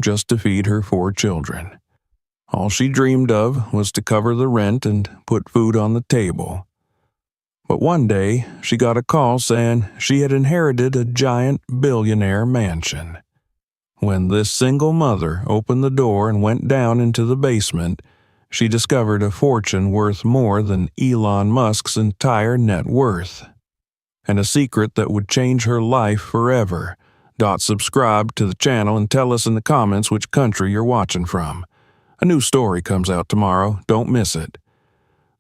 just to feed her 4 children. All she dreamed of was to cover the rent and put food on the table. But one day, she got a call saying she had inherited a giant billionaire mansion. When this single mother opened the door and went down into the basement, she discovered a fortune worth more than Elon Musk's entire net worth. And a secret that would change her life forever. Subscribe to the channel and tell us in the comments which country you're watching from. A new story comes out tomorrow, don't miss it.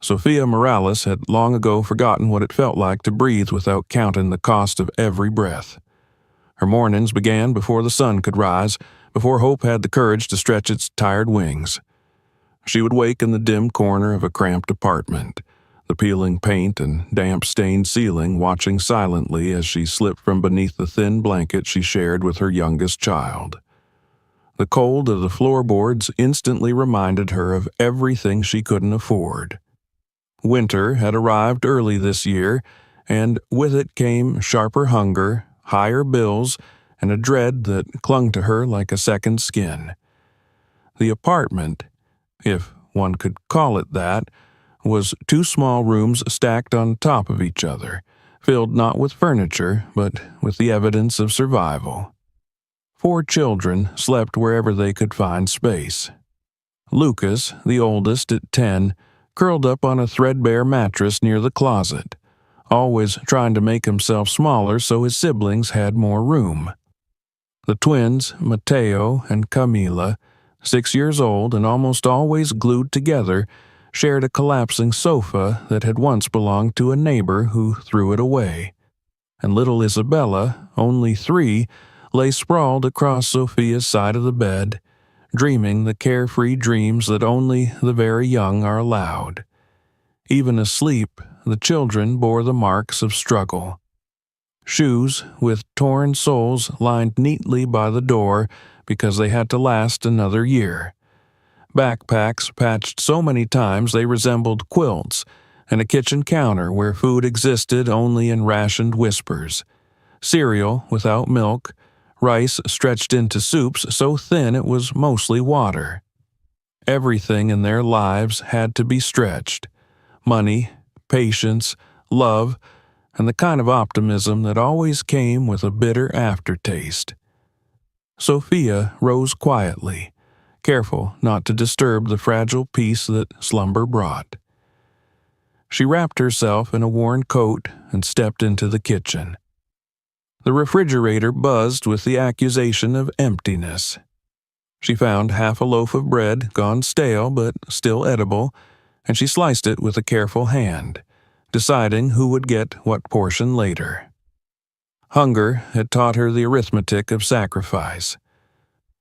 Sophia Morales had long ago forgotten what it felt like to breathe without counting the cost of every breath. Her mornings began before the sun could rise, before hope had the courage to stretch its tired wings. She would wake in the dim corner of a cramped apartment, the peeling paint and damp-stained ceiling watching silently as she slipped from beneath the thin blanket she shared with her youngest child. The cold of the floorboards instantly reminded her of everything she couldn't afford. Winter had arrived early this year, and with it came sharper hunger, higher bills, and a dread that clung to her like a second skin. The apartment, if one could call it that, was 2 small rooms stacked on top of each other, filled not with furniture, but with the evidence of survival. 4 children slept wherever they could find space. Lucas, the oldest at 10, curled up on a threadbare mattress near the closet, always trying to make himself smaller so his siblings had more room. The twins, Mateo and Camila, 6 years old and almost always glued together, shared a collapsing sofa that had once belonged to a neighbor who threw it away. And little Isabella, only 3, lay sprawled across Sophia's side of the bed, dreaming the carefree dreams that only the very young are allowed. Even asleep, the children bore the marks of struggle. Shoes with torn soles lined neatly by the door because they had to last another year. Backpacks patched so many times they resembled quilts, and a kitchen counter where food existed only in rationed whispers. Cereal without milk, rice stretched into soups so thin it was mostly water. Everything in their lives had to be stretched. Money, patience, love, and the kind of optimism that always came with a bitter aftertaste. Sophia rose quietly, careful not to disturb the fragile peace that slumber brought. She wrapped herself in a worn coat and stepped into the kitchen. The refrigerator buzzed with the accusation of emptiness. She found half a loaf of bread, gone stale but still edible, and she sliced it with a careful hand, deciding who would get what portion later. Hunger had taught her the arithmetic of sacrifice.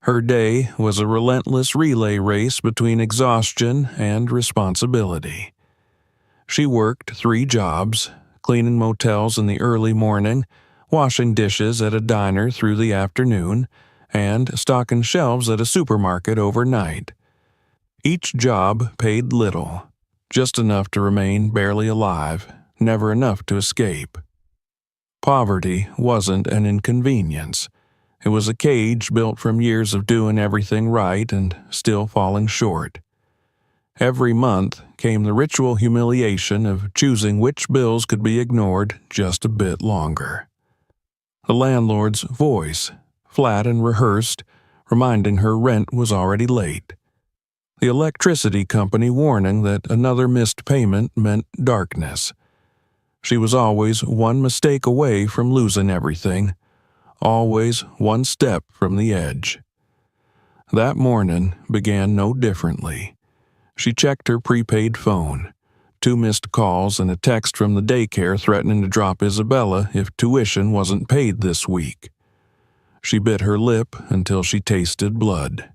Her day was a relentless relay race between exhaustion and responsibility. She worked 3 jobs, cleaning motels in the early morning, washing dishes at a diner through the afternoon, and stocking shelves at a supermarket overnight. Each job paid little, just enough to remain barely alive, never enough to escape. Poverty wasn't an inconvenience. It was a cage built from years of doing everything right and still falling short. Every month came the ritual humiliation of choosing which bills could be ignored just a bit longer. The landlord's voice, flat and rehearsed, reminding her rent was already late. The electricity company warning that another missed payment meant darkness. She was always one mistake away from losing everything, always one step from the edge. That morning began no differently. She checked her prepaid phone. 2 missed calls and a text from the daycare threatening to drop Isabella if tuition wasn't paid this week. She bit her lip until she tasted blood.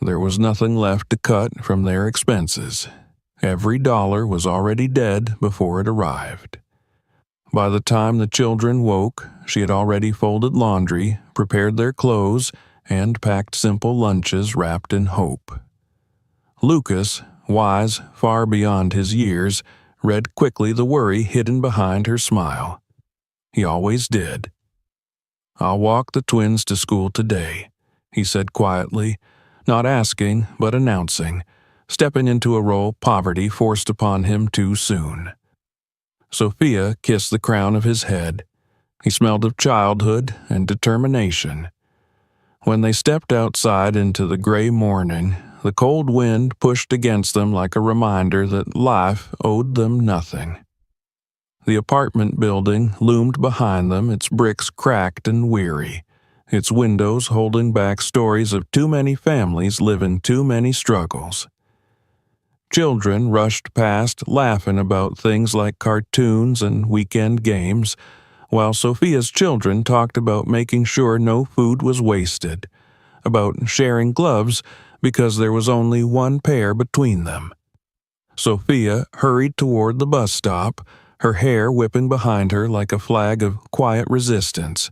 There was nothing left to cut from their expenses. Every dollar was already dead before it arrived. By the time the children woke, she had already folded laundry, prepared their clothes, and packed simple lunches wrapped in hope. Lucas, wise far beyond his years, read quickly the worry hidden behind her smile. He always did. "I'll walk the twins to school today. he said quietly, not asking but announcing, stepping into a role poverty forced upon him too soon. Sophia kissed the crown of his head. He smelled of childhood and determination. When they stepped outside into the gray morning, the cold wind pushed against them like a reminder that life owed them nothing. The apartment building loomed behind them, its bricks cracked and weary, its windows holding back stories of too many families living too many struggles. Children rushed past laughing about things like cartoons and weekend games, while Sophia's children talked about making sure no food was wasted, about sharing gloves because there was only one pair between them. Sophia hurried toward the bus stop, her hair whipping behind her like a flag of quiet resistance.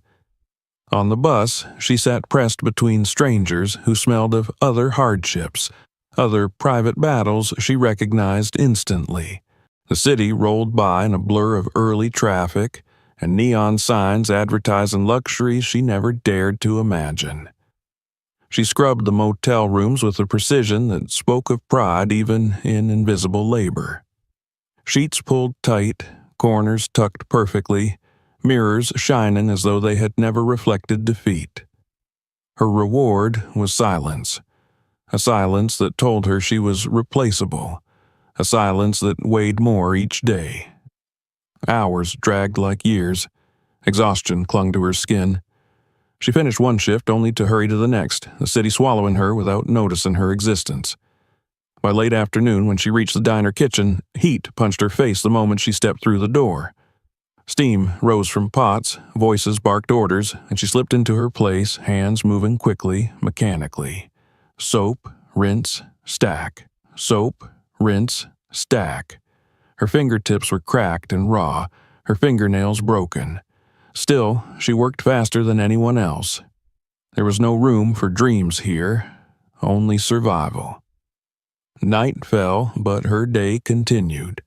On the bus, she sat pressed between strangers who smelled of other hardships, other private battles she recognized instantly. The city rolled by in a blur of early traffic, and neon signs advertising luxuries she never dared to imagine. She scrubbed the motel rooms with a precision that spoke of pride even in invisible labor. Sheets pulled tight, corners tucked perfectly, mirrors shining as though they had never reflected defeat. Her reward was silence, a silence that told her she was replaceable, a silence that weighed more each day. Hours dragged like years. Exhaustion clung to her skin. She finished one shift only to hurry to the next, the city swallowing her without noticing her existence. By late afternoon, when she reached the diner kitchen, heat punched her face the moment she stepped through the door. Steam rose from pots, voices barked orders, and she slipped into her place, hands moving quickly, mechanically. Soap, rinse, stack. Soap, rinse, stack. Her fingertips were cracked and raw, her fingernails broken. Still, she worked faster than anyone else. There was no room for dreams here, only survival. Night fell, but her day continued.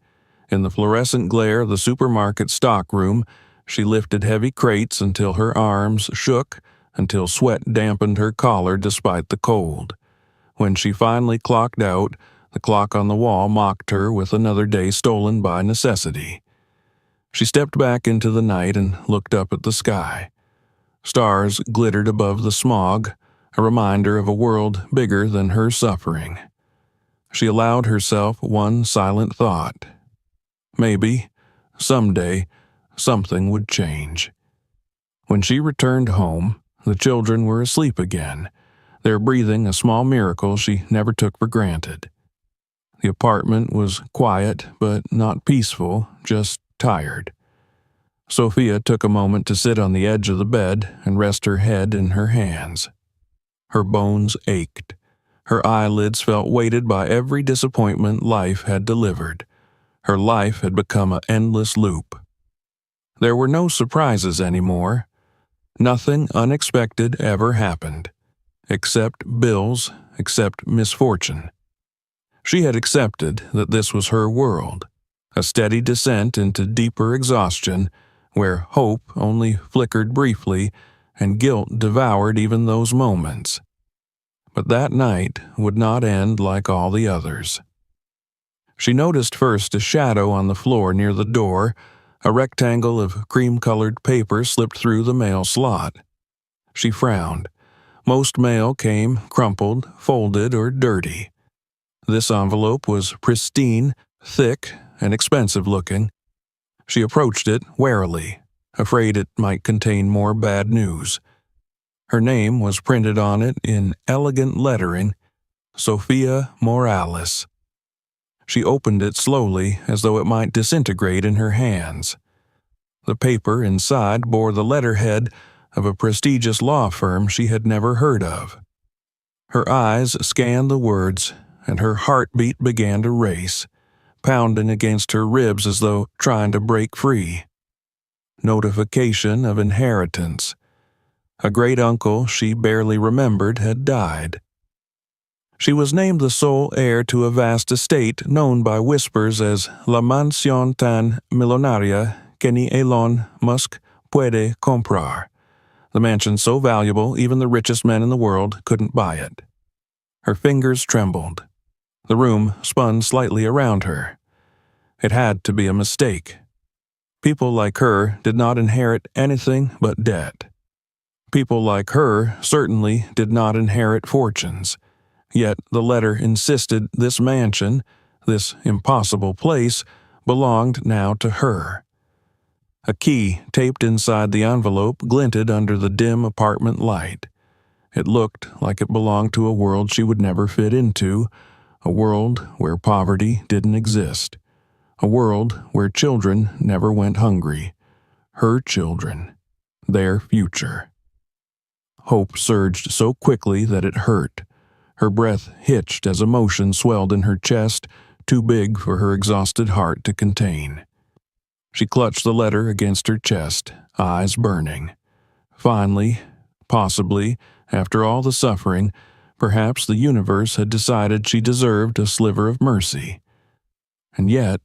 In the fluorescent glare of the supermarket stockroom, she lifted heavy crates until her arms shook, until sweat dampened her collar despite the cold. When she finally clocked out, the clock on the wall mocked her with another day stolen by necessity. She stepped back into the night and looked up at the sky. Stars glittered above the smog, a reminder of a world bigger than her suffering. She allowed herself one silent thought. Maybe, someday, something would change. When she returned home, the children were asleep again, their breathing a small miracle she never took for granted. The apartment was quiet, but not peaceful, just tired. Sophia took a moment to sit on the edge of the bed and rest her head in her hands. Her bones ached. Her eyelids felt weighted by every disappointment life had delivered. Her life had become an endless loop. There were no surprises anymore. Nothing unexpected ever happened, except bills, except misfortune. She had accepted that this was her world, a steady descent into deeper exhaustion, where hope only flickered briefly and guilt devoured even those moments. But that night would not end like all the others. She noticed first a shadow on the floor near the door. A rectangle of cream-colored paper slipped through the mail slot. She frowned. Most mail came crumpled, folded, or dirty. This envelope was pristine, thick, and expensive-looking. She approached it warily, afraid it might contain more bad news. Her name was printed on it in elegant lettering, Sophia Morales. She opened it slowly, as though it might disintegrate in her hands. The paper inside bore the letterhead of a prestigious law firm she had never heard of. Her eyes scanned the words, and her heartbeat began to race, pounding against her ribs as though trying to break free. Notification of inheritance. A great-uncle she barely remembered had died. She was named the sole heir to a vast estate known by whispers as La Mansión tan Millonaria que ni Elon Musk puede comprar, The mansion so valuable even the richest men in the world couldn't buy it. Her fingers trembled. The room spun slightly around her. It had to be a mistake. People like her did not inherit anything but debt. People like her certainly did not inherit fortunes. Yet the letter insisted this mansion, this impossible place, belonged now to her. A key taped inside the envelope glinted under the dim apartment light. It looked like it belonged to a world she would never fit into, a world where poverty didn't exist, a world where children never went hungry. Her children, their future. Hope surged so quickly that it hurt. Her breath hitched as emotion swelled in her chest, too big for her exhausted heart to contain. She clutched the letter against her chest, eyes burning. Finally, possibly, after all the suffering, perhaps the universe had decided she deserved a sliver of mercy. And yet,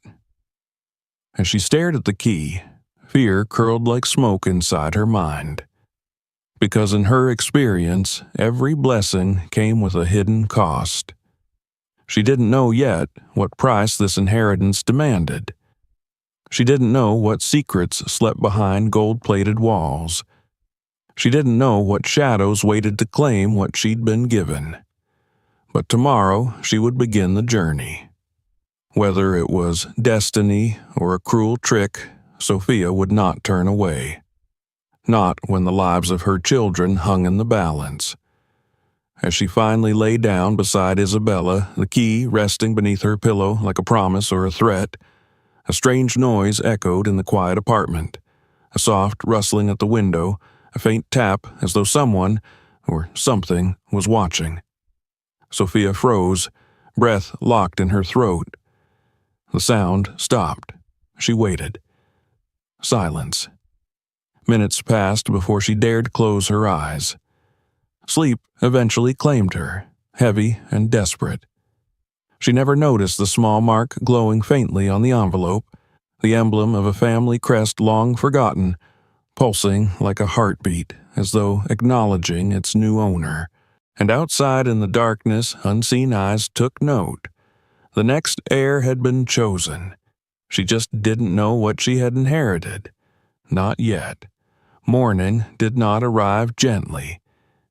as she stared at the key, fear curled like smoke inside her mind. Because in her experience, every blessing came with a hidden cost. She didn't know yet what price this inheritance demanded. She didn't know what secrets slept behind gold-plated walls. She didn't know what shadows waited to claim what she'd been given. But tomorrow she would begin the journey. Whether it was destiny or a cruel trick, Sophia would not turn away. Not when the lives of her children hung in the balance. As she finally lay down beside Isabella, the key resting beneath her pillow like a promise or a threat, a strange noise echoed in the quiet apartment. A soft rustling at the window, a faint tap as though someone, or something, was watching. Sophia froze, breath locked in her throat. The sound stopped. She waited. Silence. Minutes passed before she dared close her eyes. Sleep eventually claimed her, heavy and desperate. She never noticed the small mark glowing faintly on the envelope, the emblem of a family crest long forgotten, pulsing like a heartbeat as though acknowledging its new owner. And outside in the darkness, unseen eyes took note. The next heir had been chosen. She just didn't know what she had inherited. Not yet. Morning did not arrive gently.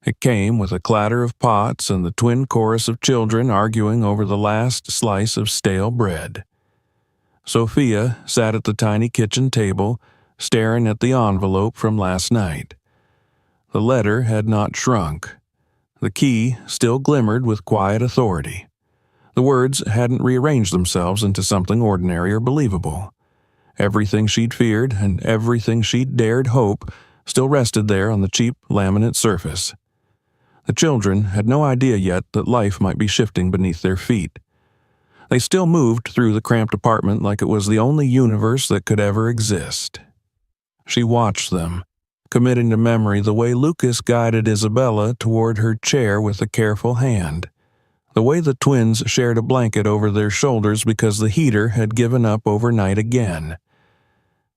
It came with a clatter of pots and the twin chorus of children arguing over the last slice of stale bread. Sophia sat at the tiny kitchen table, staring at the envelope from last night. The letter had not shrunk. The key still glimmered with quiet authority. The words hadn't rearranged themselves into something ordinary or believable. Everything she'd feared and everything she'd dared hope still rested there on the cheap laminate surface. The children had no idea yet that life might be shifting beneath their feet. They still moved through the cramped apartment like it was the only universe that could ever exist. She watched them, committing to memory the way Lucas guided Isabella toward her chair with a careful hand, the way the twins shared a blanket over their shoulders because the heater had given up overnight again.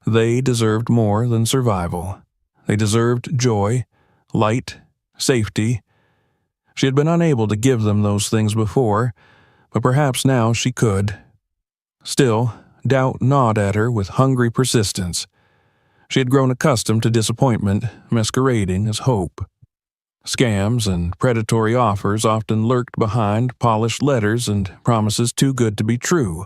They deserved more than survival. They deserved joy, light, safety. She had been unable to give them those things before, but perhaps now she could. Still, doubt gnawed at her with hungry persistence. She had grown accustomed to disappointment masquerading as hope. Scams and predatory offers often lurked behind polished letters and promises too good to be true.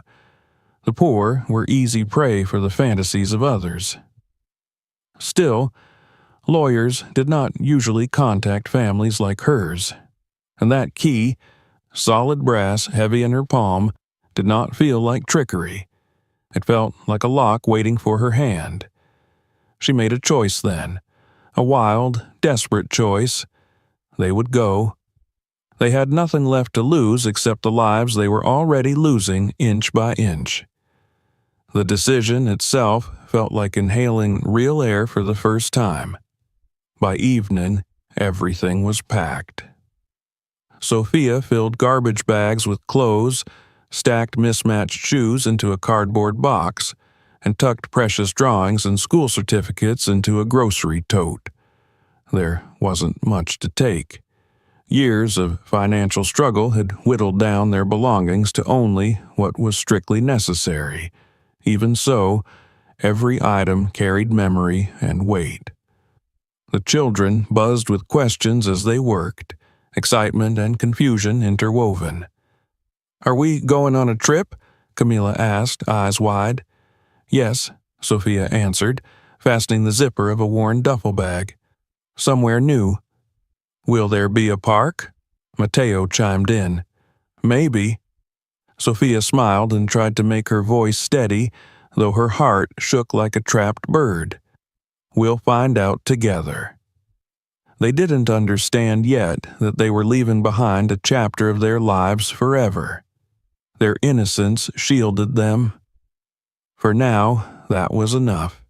The poor were easy prey for the fantasies of others. Still, lawyers did not usually contact families like hers, and that key, solid brass heavy in her palm, did not feel like trickery. It felt like a lock waiting for her hand. She made a choice then, a wild, desperate choice. They would go. They had nothing left to lose except the lives they were already losing inch by inch. The decision itself felt like inhaling real air for the first time. By evening, everything was packed. Sophia filled garbage bags with clothes, stacked mismatched shoes into a cardboard box, and tucked precious drawings and school certificates into a grocery tote. There wasn't much to take. Years of financial struggle had whittled down their belongings to only what was strictly necessary. Even so, every item carried memory and weight. The children buzzed with questions as they worked, excitement and confusion interwoven. "Are we going on a trip?" Camila asked, eyes wide. "Yes," Sophia answered, fastening the zipper of a worn duffel bag. "Somewhere new." "Will there be a park?" Mateo chimed in. "Maybe." Sophia smiled and tried to make her voice steady, though her heart shook like a trapped bird. "We'll find out together." They didn't understand yet that they were leaving behind a chapter of their lives forever. Their innocence shielded them. For now, that was enough.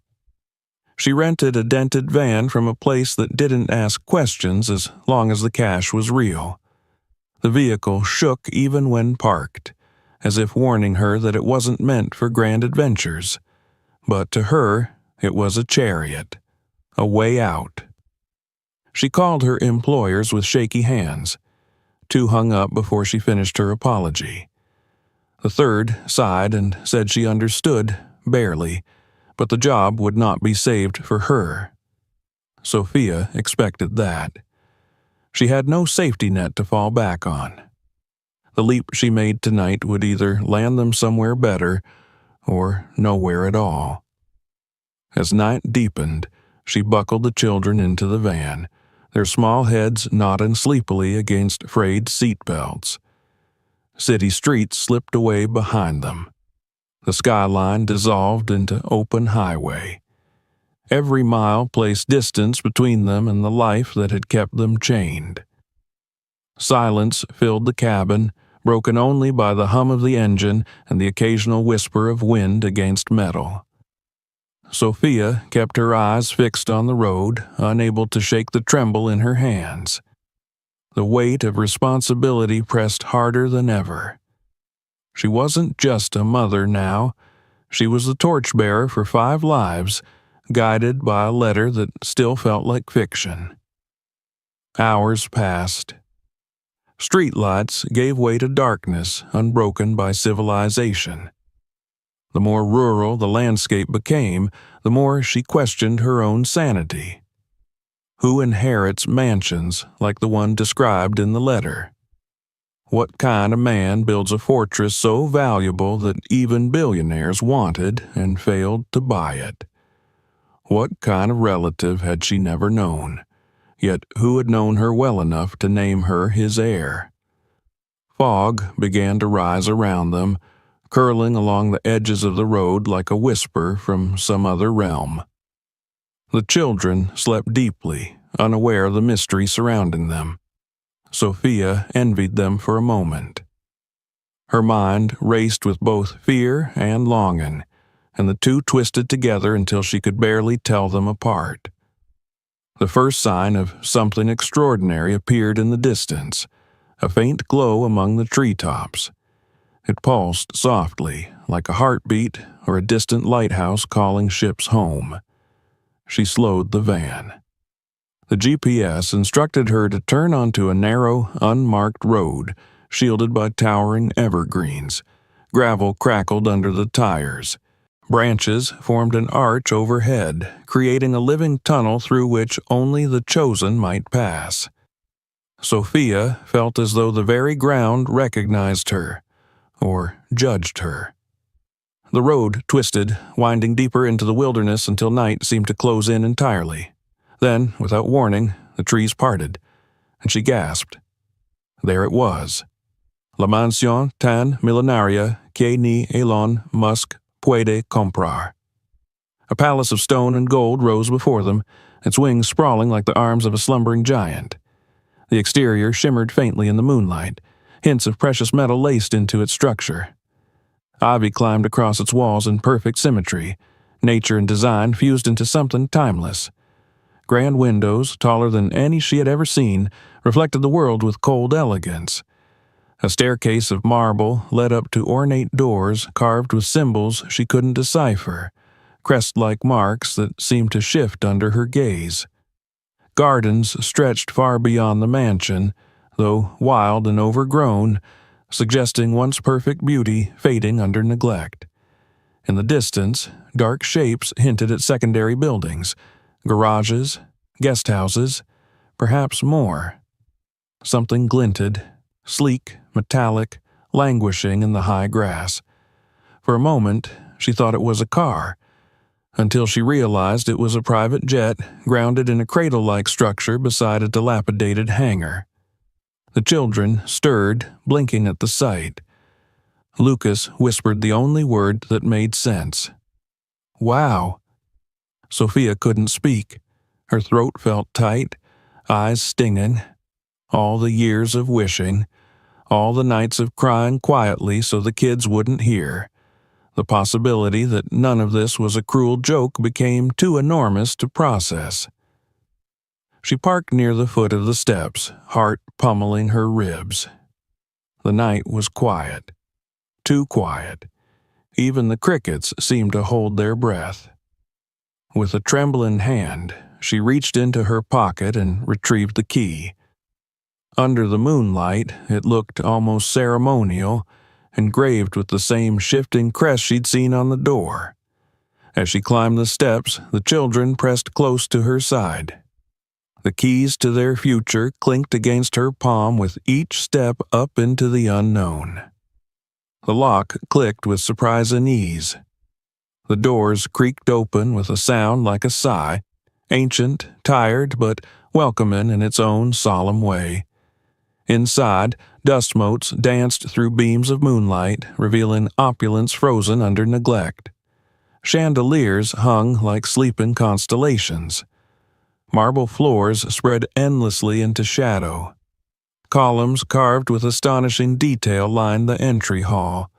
She rented a dented van from a place that didn't ask questions as long as the cash was real. The vehicle shook even when parked, as if warning her that it wasn't meant for grand adventures. But to her, it was a chariot, a way out. She called her employers with shaky hands. 2 hung up before she finished her apology. The third sighed and said she understood, barely, but the job would not be saved for her. Sophia expected that. She had no safety net to fall back on. The leap she made tonight would either land them somewhere better or nowhere at all. As night deepened, she buckled the children into the van, their small heads nodding sleepily against frayed seat belts. City streets slipped away behind them. The skyline dissolved into open highway. Every mile placed distance between them and the life that had kept them chained. Silence filled the cabin, broken only by the hum of the engine and the occasional whisper of wind against metal. Sophia kept her eyes fixed on the road, unable to shake the tremble in her hands. The weight of responsibility pressed harder than ever. She wasn't just a mother now. She was the torchbearer for 5 lives, guided by a letter that still felt like fiction. Hours passed. Streetlights gave way to darkness, unbroken by civilization. The more rural the landscape became, the more she questioned her own sanity. Who inherits mansions like the one described in the letter? What kind of man builds a fortress so valuable that even billionaires wanted and failed to buy it? What kind of relative had she never known? Yet who had known her well enough to name her his heir? Fog began to rise around them, curling along the edges of the road like a whisper from some other realm. The children slept deeply, unaware of the mystery surrounding them. Sophia envied them for a moment. Her mind raced with both fear and longing, and the two twisted together until she could barely tell them apart. The first sign of something extraordinary appeared in the distance, a faint glow among the treetops. It pulsed softly, like a heartbeat or a distant lighthouse calling ships home. She slowed the van. The GPS instructed her to turn onto a narrow, unmarked road, shielded by towering evergreens. Gravel crackled under the tires. Branches formed an arch overhead, creating a living tunnel through which only the chosen might pass. Sophia felt as though the very ground recognized her, or judged her. The road twisted, winding deeper into the wilderness until night seemed to close in entirely. Then, without warning, the trees parted, and she gasped. There it was. La mansión tan millonaria que ni Elon Musk puede comprar. A palace of stone and gold rose before them, its wings sprawling like the arms of a slumbering giant. The exterior shimmered faintly in the moonlight, hints of precious metal laced into its structure. Ivy climbed across its walls in perfect symmetry, nature and design fused into something timeless. Grand windows, taller than any she had ever seen, reflected the world with cold elegance. A staircase of marble led up to ornate doors carved with symbols she couldn't decipher, crest-like marks that seemed to shift under her gaze. Gardens stretched far beyond the mansion, though wild and overgrown, suggesting once perfect beauty fading under neglect. In the distance, dark shapes hinted at secondary buildings, garages, guest houses, perhaps more. Something glinted, sleek, metallic, languishing in the high grass. For a moment, she thought it was a car, until she realized it was a private jet grounded in a cradle-like structure beside a dilapidated hangar. The children stirred, blinking at the sight. Lucas whispered the only word that made sense. "Wow." Sophia couldn't speak. Her throat felt tight, eyes stinging. All the years of wishing, all the nights of crying quietly so the kids wouldn't hear. The possibility that none of this was a cruel joke became too enormous to process. She parked near the foot of the steps, heart pummeling her ribs. The night was quiet. Too quiet. Even the crickets seemed to hold their breath. With a trembling hand, she reached into her pocket and retrieved the key. Under the moonlight, it looked almost ceremonial, engraved with the same shifting crest she'd seen on the door. As she climbed the steps, the children pressed close to her side. The keys to their future clinked against her palm with each step up into the unknown. The lock clicked with surprising ease. The doors creaked open with a sound like a sigh, ancient, tired, but welcoming in its own solemn way. Inside, dust motes danced through beams of moonlight, revealing opulence frozen under neglect. Chandeliers hung like sleeping constellations. Marble floors spread endlessly into shadow. Columns carved with astonishing detail lined the entry hall.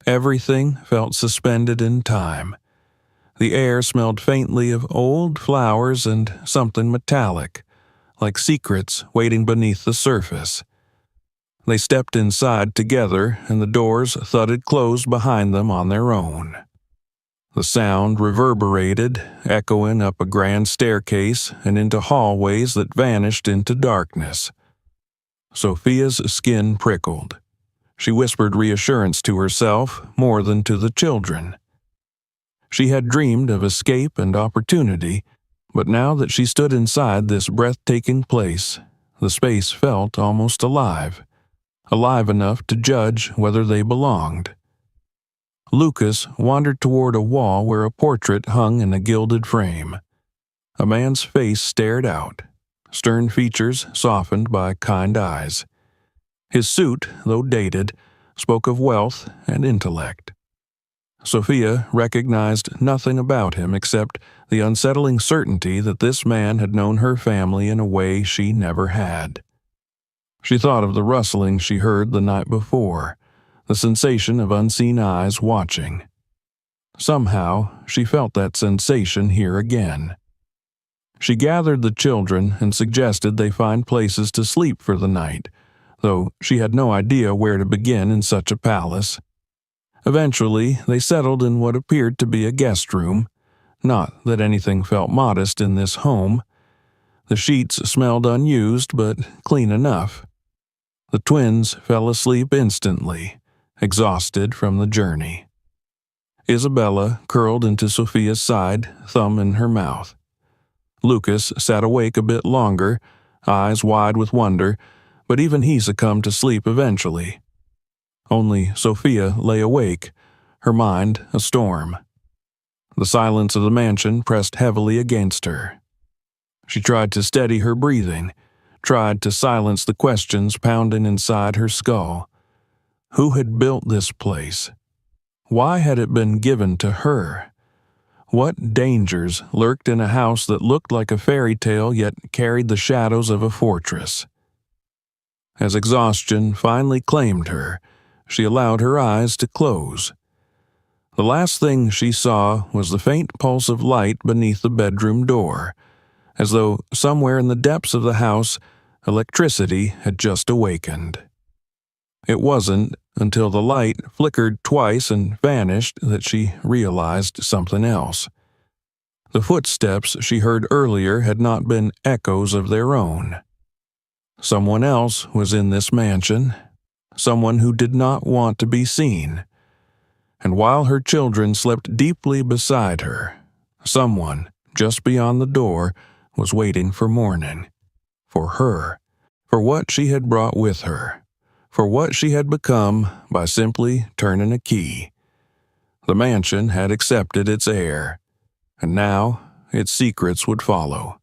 Everything felt suspended in time. The air smelled faintly of old flowers and something metallic, like secrets waiting beneath the surface. They stepped inside together, and the doors thudded closed behind them on their own. The sound reverberated, echoing up a grand staircase and into hallways that vanished into darkness. Sophia's skin prickled. She whispered reassurance to herself more than to the children. She had dreamed of escape and opportunity, but now that she stood inside this breathtaking place, the space felt almost alive enough to judge whether they belonged. Lucas wandered toward a wall where a portrait hung in a gilded frame. A man's face stared out, stern features softened by kind eyes. His suit, though dated, spoke of wealth and intellect. Sophia recognized nothing about him except the unsettling certainty that this man had known her family in a way she never had. She thought of the rustling she heard the night before, the sensation of unseen eyes watching. Somehow, she felt that sensation here again. She gathered the children and suggested they find places to sleep for the night, though she had no idea where to begin in such a palace. Eventually, they settled in what appeared to be a guest room. Not that anything felt modest in this home. The sheets smelled unused, but clean enough. The twins fell asleep instantly, exhausted from the journey. Isabella curled into Sophia's side, thumb in her mouth. Lucas sat awake a bit longer, eyes wide with wonder, but even he succumbed to sleep eventually. Only Sophia lay awake, her mind a storm. The silence of the mansion pressed heavily against her. She tried to steady her breathing, tried to silence the questions pounding inside her skull. Who had built this place? Why had it been given to her? What dangers lurked in a house that looked like a fairy tale yet carried the shadows of a fortress? As exhaustion finally claimed her, she allowed her eyes to close. The last thing she saw was the faint pulse of light beneath the bedroom door, as though somewhere in the depths of the house, electricity had just awakened. It wasn't until the light flickered twice and vanished that she realized something else. The footsteps she heard earlier had not been echoes of their own. Someone else was in this mansion, someone who did not want to be seen. And while her children slept deeply beside her, someone, just beyond the door, was waiting for morning. For her, for what she had brought with her, for what she had become by simply turning a key. The mansion had accepted its heir, and now its secrets would follow.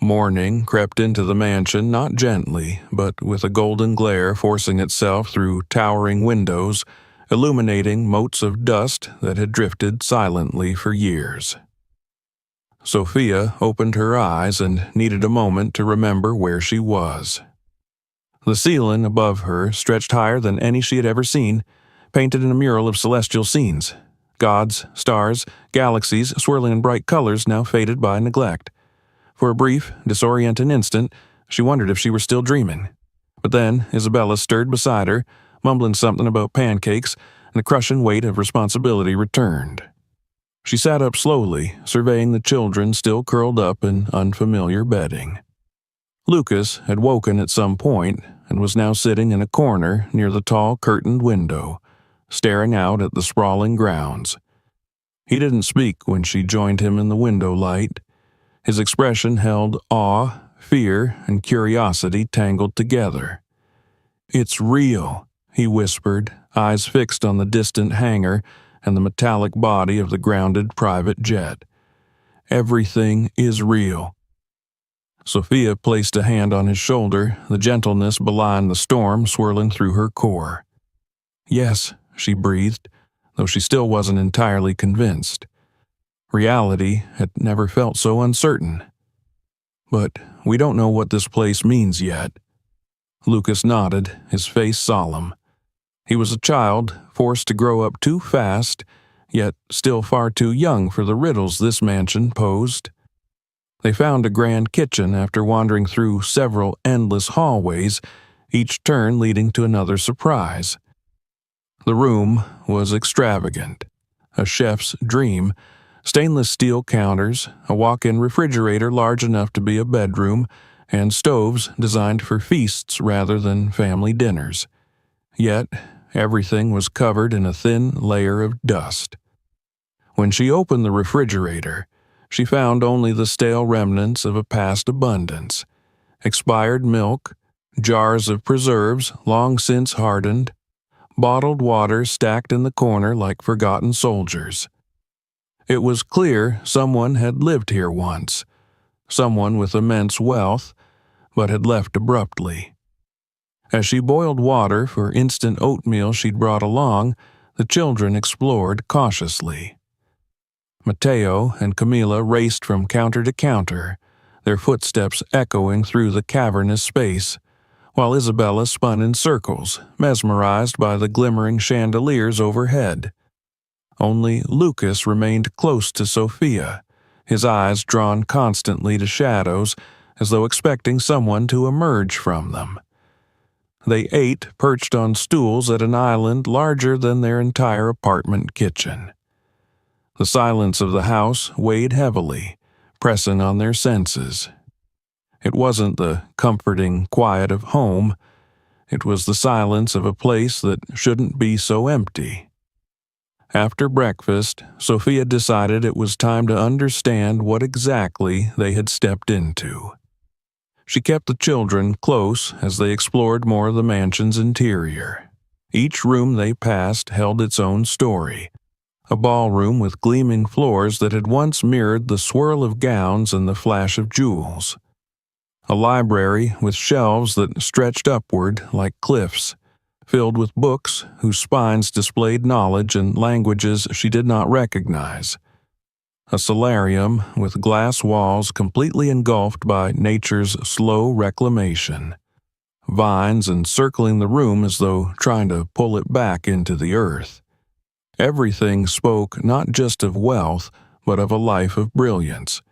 Morning crept into the mansion not gently, but with a golden glare forcing itself through towering windows, illuminating motes of dust that had drifted silently for years. Sophia opened her eyes and needed a moment to remember where she was. The ceiling above her stretched higher than any she had ever seen, painted in a mural of celestial scenes. Gods, stars, galaxies swirling in bright colors now faded by neglect. For a brief, disorienting instant, she wondered if she were still dreaming. But then Isabella stirred beside her, mumbling something about pancakes, and the crushing weight of responsibility returned. She sat up slowly, surveying the children still curled up in unfamiliar bedding. Lucas had woken at some point and was now sitting in a corner near the tall curtained window, staring out at the sprawling grounds. He didn't speak when she joined him in the window light. His expression held awe, fear, and curiosity tangled together. "It's real," he whispered, eyes fixed on the distant hangar and the metallic body of the grounded private jet. "Everything is real." Sophia placed a hand on his shoulder, the gentleness belying the storm swirling through her core. "Yes," she breathed, though she still wasn't entirely convinced. Reality had never felt so uncertain. "But we don't know what this place means yet." Lucas nodded, his face solemn. He was a child, forced to grow up too fast, yet still far too young for the riddles this mansion posed. They found a grand kitchen after wandering through several endless hallways, each turn leading to another surprise. The room was extravagant, a chef's dream: stainless steel counters, a walk-in refrigerator large enough to be a bedroom, and stoves designed for feasts rather than family dinners. Yet, everything was covered in a thin layer of dust. When she opened the refrigerator, she found only the stale remnants of a past abundance: expired milk, jars of preserves long since hardened, bottled water stacked in the corner like forgotten soldiers. It was clear someone had lived here once, someone with immense wealth, but had left abruptly. As she boiled water for instant oatmeal she'd brought along, the children explored cautiously. Mateo and Camila raced from counter to counter, their footsteps echoing through the cavernous space, while Isabella spun in circles, mesmerized by the glimmering chandeliers overhead. Only Lucas remained close to Sophia, his eyes drawn constantly to shadows, as though expecting someone to emerge from them. They ate perched on stools at an island larger than their entire apartment kitchen. The silence of the house weighed heavily, pressing on their senses. It wasn't the comforting quiet of home. It was the silence of a place that shouldn't be so empty. After breakfast, Sophia decided it was time to understand what exactly they had stepped into. She kept the children close as they explored more of the mansion's interior. Each room they passed held its own story: a ballroom with gleaming floors that had once mirrored the swirl of gowns and the flash of jewels. A library with shelves that stretched upward like cliffs, filled with books whose spines displayed knowledge in languages she did not recognize. A solarium with glass walls completely engulfed by nature's slow reclamation. Vines encircling the room as though trying to pull it back into the earth. Everything spoke not just of wealth, but of a life of brilliance.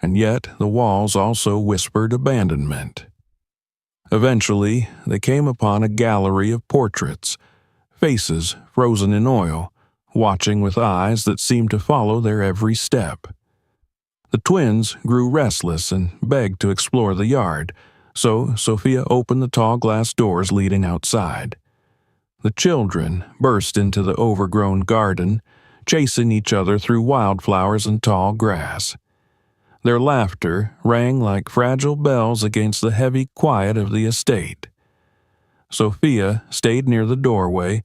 And yet the walls also whispered abandonment. Eventually, they came upon a gallery of portraits, faces frozen in oil, watching with eyes that seemed to follow their every step. The twins grew restless and begged to explore the yard, so Sophia opened the tall glass doors leading outside. The children burst into the overgrown garden, chasing each other through wildflowers and tall grass. Their laughter rang like fragile bells against the heavy quiet of the estate. Sophia stayed near the doorway,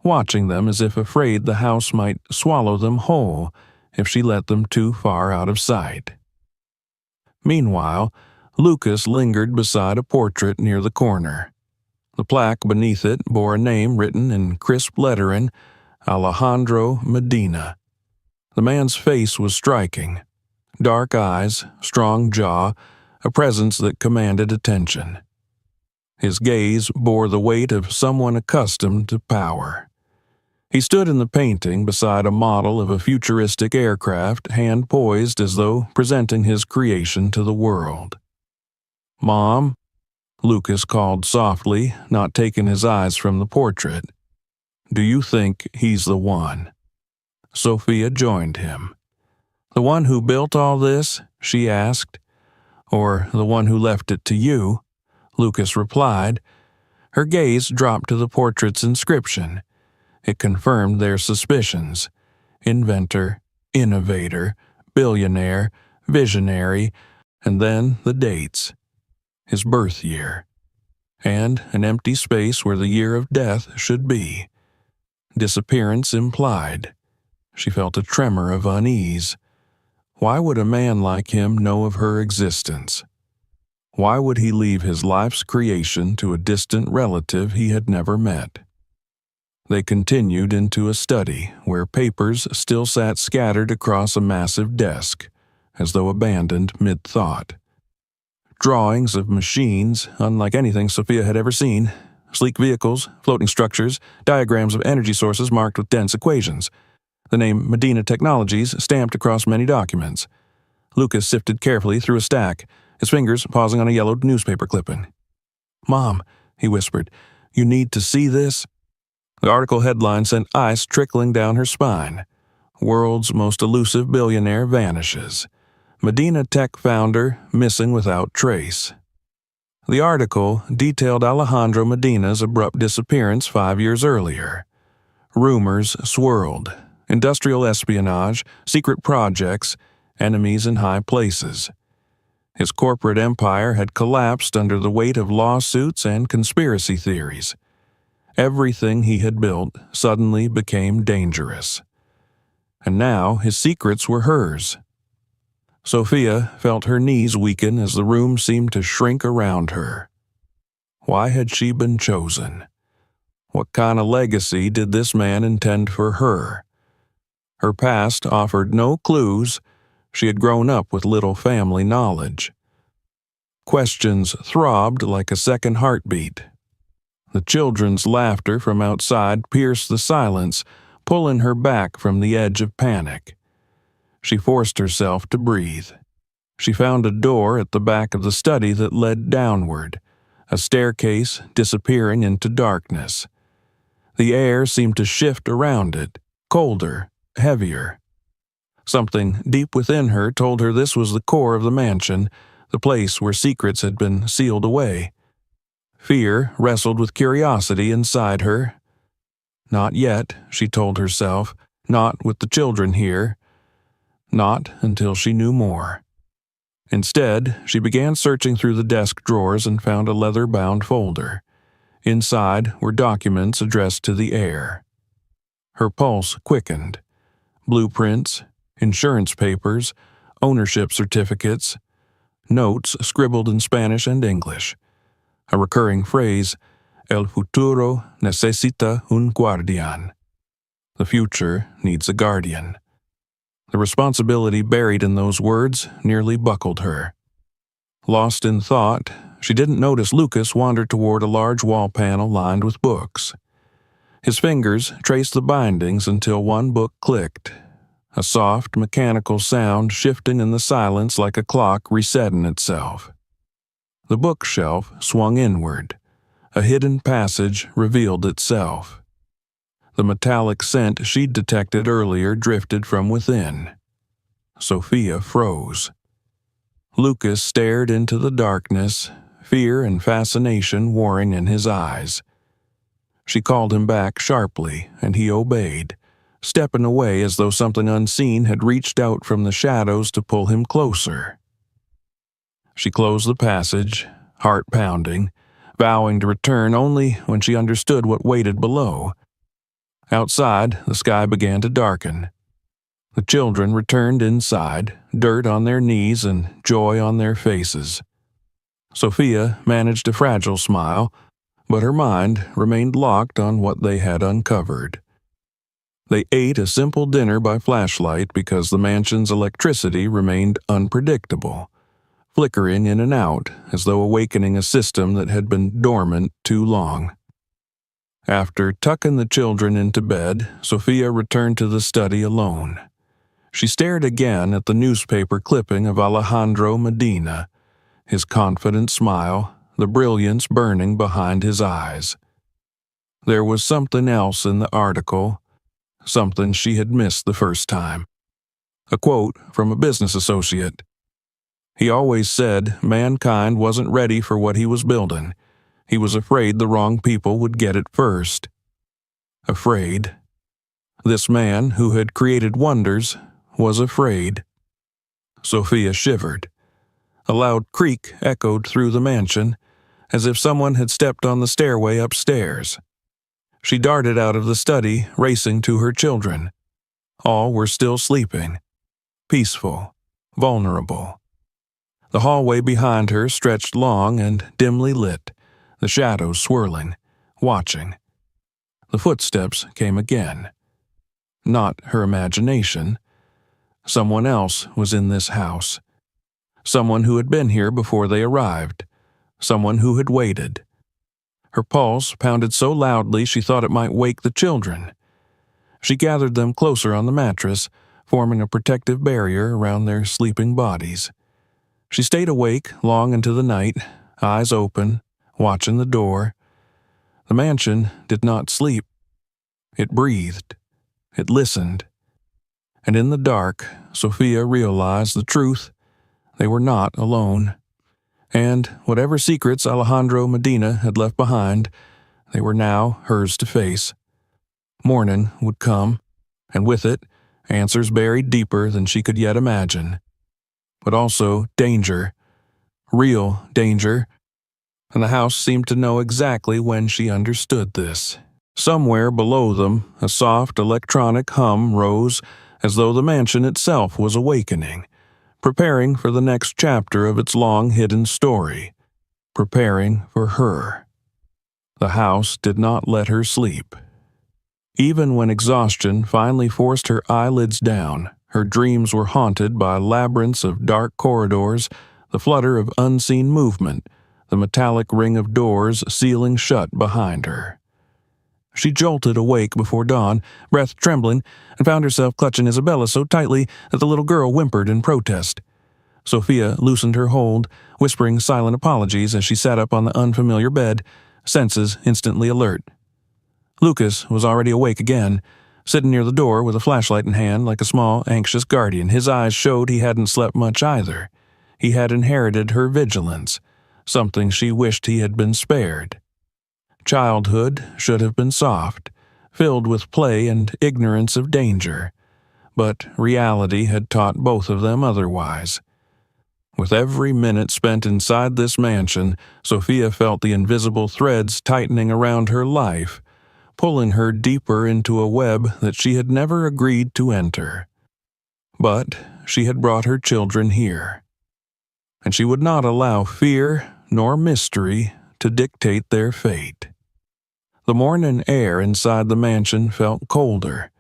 watching them as if afraid the house might swallow them whole if she let them too far out of sight. Meanwhile, Lucas lingered beside a portrait near the corner. The plaque beneath it bore a name written in crisp lettering, Alejandro Medina. The man's face was striking. Dark eyes, strong jaw, a presence that commanded attention. His gaze bore the weight of someone accustomed to power. He stood in the painting beside a model of a futuristic aircraft, hand poised as though presenting his creation to the world. "Mom?" Lucas called softly, not taking his eyes from the portrait. "Do you think he's the one?" Sophia joined him. "The one who built all this?" she asked. "Or the one who left it to you?" Lucas replied. Her gaze dropped to the portrait's inscription. It confirmed their suspicions. Inventor, innovator, billionaire, visionary, and then the dates. His birth year. And an empty space where the year of death should be. Disappearance implied. She felt a tremor of unease. Why would a man like him know of her existence? Why would he leave his life's creation to a distant relative he had never met? They continued into a study where papers still sat scattered across a massive desk, as though abandoned mid-thought. Drawings of machines, unlike anything Sophia had ever seen, sleek vehicles, floating structures, diagrams of energy sources marked with dense equations. The name Medina Technologies stamped across many documents. Lucas sifted carefully through a stack, his fingers pausing on a yellowed newspaper clipping. "Mom," he whispered, "you need to see this." The article headline sent ice trickling down her spine. "World's most elusive billionaire vanishes. Medina Tech founder missing without trace." The article detailed Alejandro Medina's abrupt disappearance 5 years earlier. Rumors swirled. Industrial espionage, secret projects, enemies in high places. His corporate empire had collapsed under the weight of lawsuits and conspiracy theories. Everything he had built suddenly became dangerous. And now his secrets were hers. Sophia felt her knees weaken as the room seemed to shrink around her. Why had she been chosen? What kind of legacy did this man intend for her? Her past offered no clues. She had grown up with little family knowledge. Questions throbbed like a second heartbeat. The children's laughter from outside pierced the silence, pulling her back from the edge of panic. She forced herself to breathe. She found a door at the back of the study that led downward, a staircase disappearing into darkness. The air seemed to shift around it, colder, heavier. Something deep within her told her this was the core of the mansion, the place where secrets had been sealed away. Fear wrestled with curiosity inside her. Not yet, she told herself, not with the children here. Not until she knew more. Instead, she began searching through the desk drawers and found a leather-bound folder. Inside were documents addressed to the heir. Her pulse quickened. Blueprints, insurance papers, ownership certificates, notes scribbled in Spanish and English. A recurring phrase, "El futuro necesita un guardián." The future needs a guardian. The responsibility buried in those words nearly buckled her. Lost in thought, she didn't notice Lucas wandered toward a large wall panel lined with books. His fingers traced the bindings until one book clicked, a soft, mechanical sound shifting in the silence like a clock resetting itself. The bookshelf swung inward. A hidden passage revealed itself. The metallic scent she'd detected earlier drifted from within. Sophia froze. Lucas stared into the darkness, fear and fascination warring in his eyes. She called him back sharply, and he obeyed, stepping away as though something unseen had reached out from the shadows to pull him closer. She closed the passage, heart pounding, vowing to return only when she understood what waited below. Outside, the sky began to darken. The children returned inside, dirt on their knees and joy on their faces. Sophia managed a fragile smile, but her mind remained locked on what they had uncovered. They ate a simple dinner by flashlight because the mansion's electricity remained unpredictable, flickering in and out as though awakening a system that had been dormant too long. After tucking the children into bed, Sophia returned to the study alone. She stared again at the newspaper clipping of Alejandro Medina, his confident smile, the brilliance burning behind his eyes. There was something else in the article, something she had missed the first time. A quote from a business associate. He always said mankind wasn't ready for what he was building. He was afraid the wrong people would get it first. Afraid. This man, who had created wonders, was afraid. Sophia shivered. A loud creak echoed through the mansion, as if someone had stepped on the stairway upstairs. She darted out of the study, racing to her children. All were still sleeping, peaceful, vulnerable. The hallway behind her stretched long and dimly lit, the shadows swirling, watching. The footsteps came again. Not her imagination. Someone else was in this house. Someone who had been here before they arrived. Someone who had waited. Her pulse pounded so loudly she thought it might wake the children. She gathered them closer on the mattress, forming a protective barrier around their sleeping bodies. She stayed awake long into the night, eyes open, watching the door. The mansion did not sleep. It breathed. It listened. And in the dark, Sophia realized the truth. They were not alone. And whatever secrets Alejandro Medina had left behind, they were now hers to face. Morning would come, and with it, answers buried deeper than she could yet imagine. But also danger. Real danger. And the house seemed to know exactly when she understood this. Somewhere below them, a soft electronic hum rose as though the mansion itself was awakening, preparing for the next chapter of its long-hidden story, preparing for her. The house did not let her sleep. Even when exhaustion finally forced her eyelids down, her dreams were haunted by labyrinths of dark corridors, the flutter of unseen movement, the metallic ring of doors sealing shut behind her. She jolted awake before dawn, breath trembling, and found herself clutching Isabella so tightly that the little girl whimpered in protest. Sophia loosened her hold, whispering silent apologies as she sat up on the unfamiliar bed, senses instantly alert. Lucas was already awake again, sitting near the door with a flashlight in hand like a small, anxious guardian. His eyes showed he hadn't slept much either. He had inherited her vigilance, something she wished he had been spared. Childhood should have been soft, filled with play and ignorance of danger, but reality had taught both of them otherwise. With every minute spent inside this mansion, Sophia felt the invisible threads tightening around her life, pulling her deeper into a web that she had never agreed to enter. But she had brought her children here, and she would not allow fear nor mystery to dictate their fate. The morning air inside the mansion felt colder,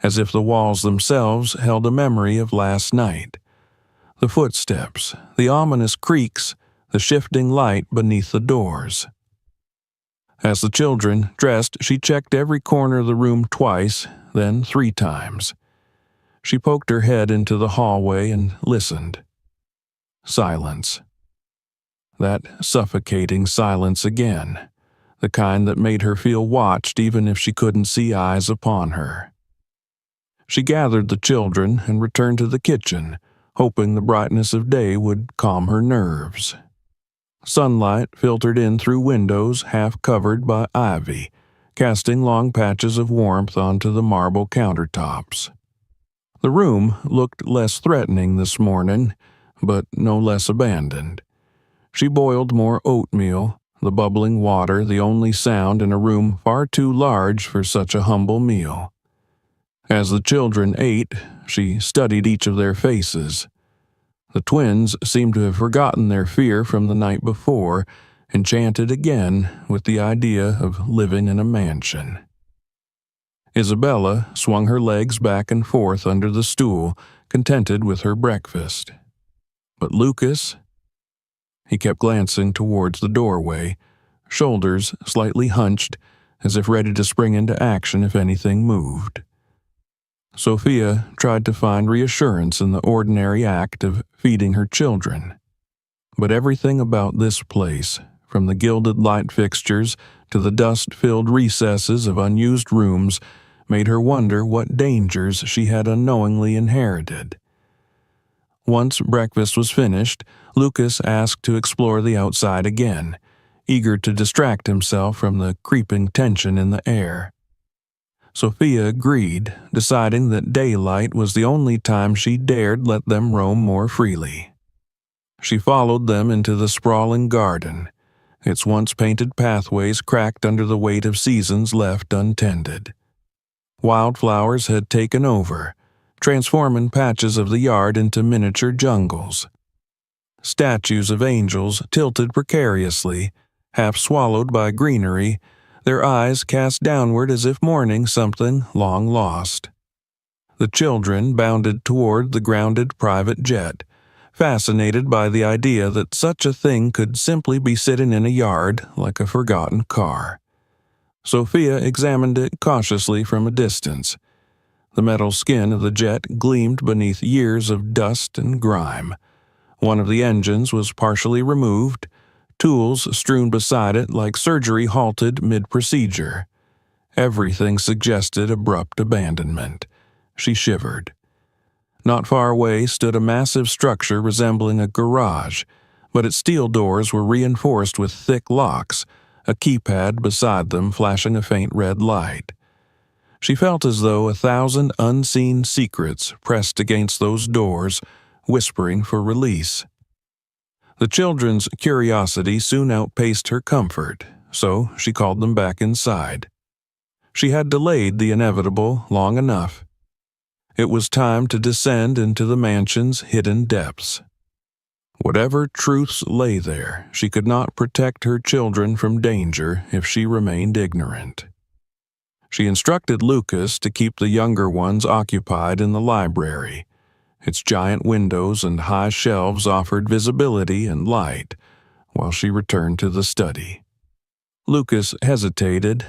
as if the walls themselves held a memory of last night. The footsteps, the ominous creaks, the shifting light beneath the doors. As the children dressed, she checked every corner of the room twice, then 3 times. She poked her head into the hallway and listened. Silence. That suffocating silence again, the kind that made her feel watched even if she couldn't see eyes upon her. She gathered the children and returned to the kitchen, hoping the brightness of day would calm her nerves. Sunlight filtered in through windows half covered by ivy, casting long patches of warmth onto the marble countertops. The room looked less threatening this morning, but no less abandoned. She boiled more oatmeal, the bubbling water the only sound in a room far too large for such a humble meal. As the children ate, she studied each of their faces. The twins seemed to have forgotten their fear from the night before, enchanted again with the idea of living in a mansion. Isabella swung her legs back and forth under the stool, contented with her breakfast. But Lucas? He kept glancing towards the doorway, shoulders slightly hunched, as if ready to spring into action if anything moved. Sophia tried to find reassurance in the ordinary act of feeding her children. But everything about this place, from the gilded light fixtures to the dust-filled recesses of unused rooms, made her wonder what dangers she had unknowingly inherited. Once breakfast was finished, Lucas asked to explore the outside again, eager to distract himself from the creeping tension in the air. Sophia agreed, deciding that daylight was the only time she dared let them roam more freely. She followed them into the sprawling garden, its once painted pathways cracked under the weight of seasons left untended. Wildflowers had taken over, transforming patches of the yard into miniature jungles. Statues of angels tilted precariously, half swallowed by greenery, their eyes cast downward as if mourning something long lost. The children bounded toward the grounded private jet, fascinated by the idea that such a thing could simply be sitting in a yard like a forgotten car. Sophia examined it cautiously from a distance. The metal skin of the jet gleamed beneath years of dust and grime. One of the engines was partially removed, tools strewn beside it like surgery halted mid-procedure. Everything suggested abrupt abandonment. She shivered. Not far away stood a massive structure resembling a garage, but its steel doors were reinforced with thick locks, a keypad beside them flashing a faint red light. She felt as though 1,000 unseen secrets pressed against those doors, whispering for release. The children's curiosity soon outpaced her comfort, so she called them back inside. She had delayed the inevitable long enough. It was time to descend into the mansion's hidden depths. Whatever truths lay there, she could not protect her children from danger if she remained ignorant. She instructed Lucas to keep the younger ones occupied in the library. Its giant windows and high shelves offered visibility and light, while she returned to the study. Lucas hesitated,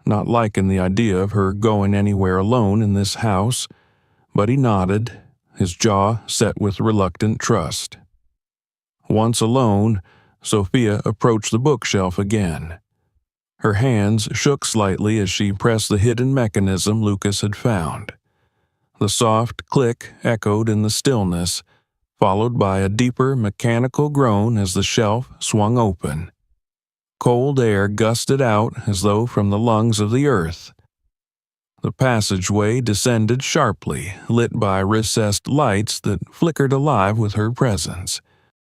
not liking the idea of her going anywhere alone in this house, but he nodded, his jaw set with reluctant trust. Once alone, Sophia approached the bookshelf again. Her hands shook slightly as she pressed the hidden mechanism Lucas had found. The soft click echoed in the stillness, followed by a deeper mechanical groan as the shelf swung open. Cold air gusted out as though from the lungs of the earth. The passageway descended sharply, lit by recessed lights that flickered alive with her presence.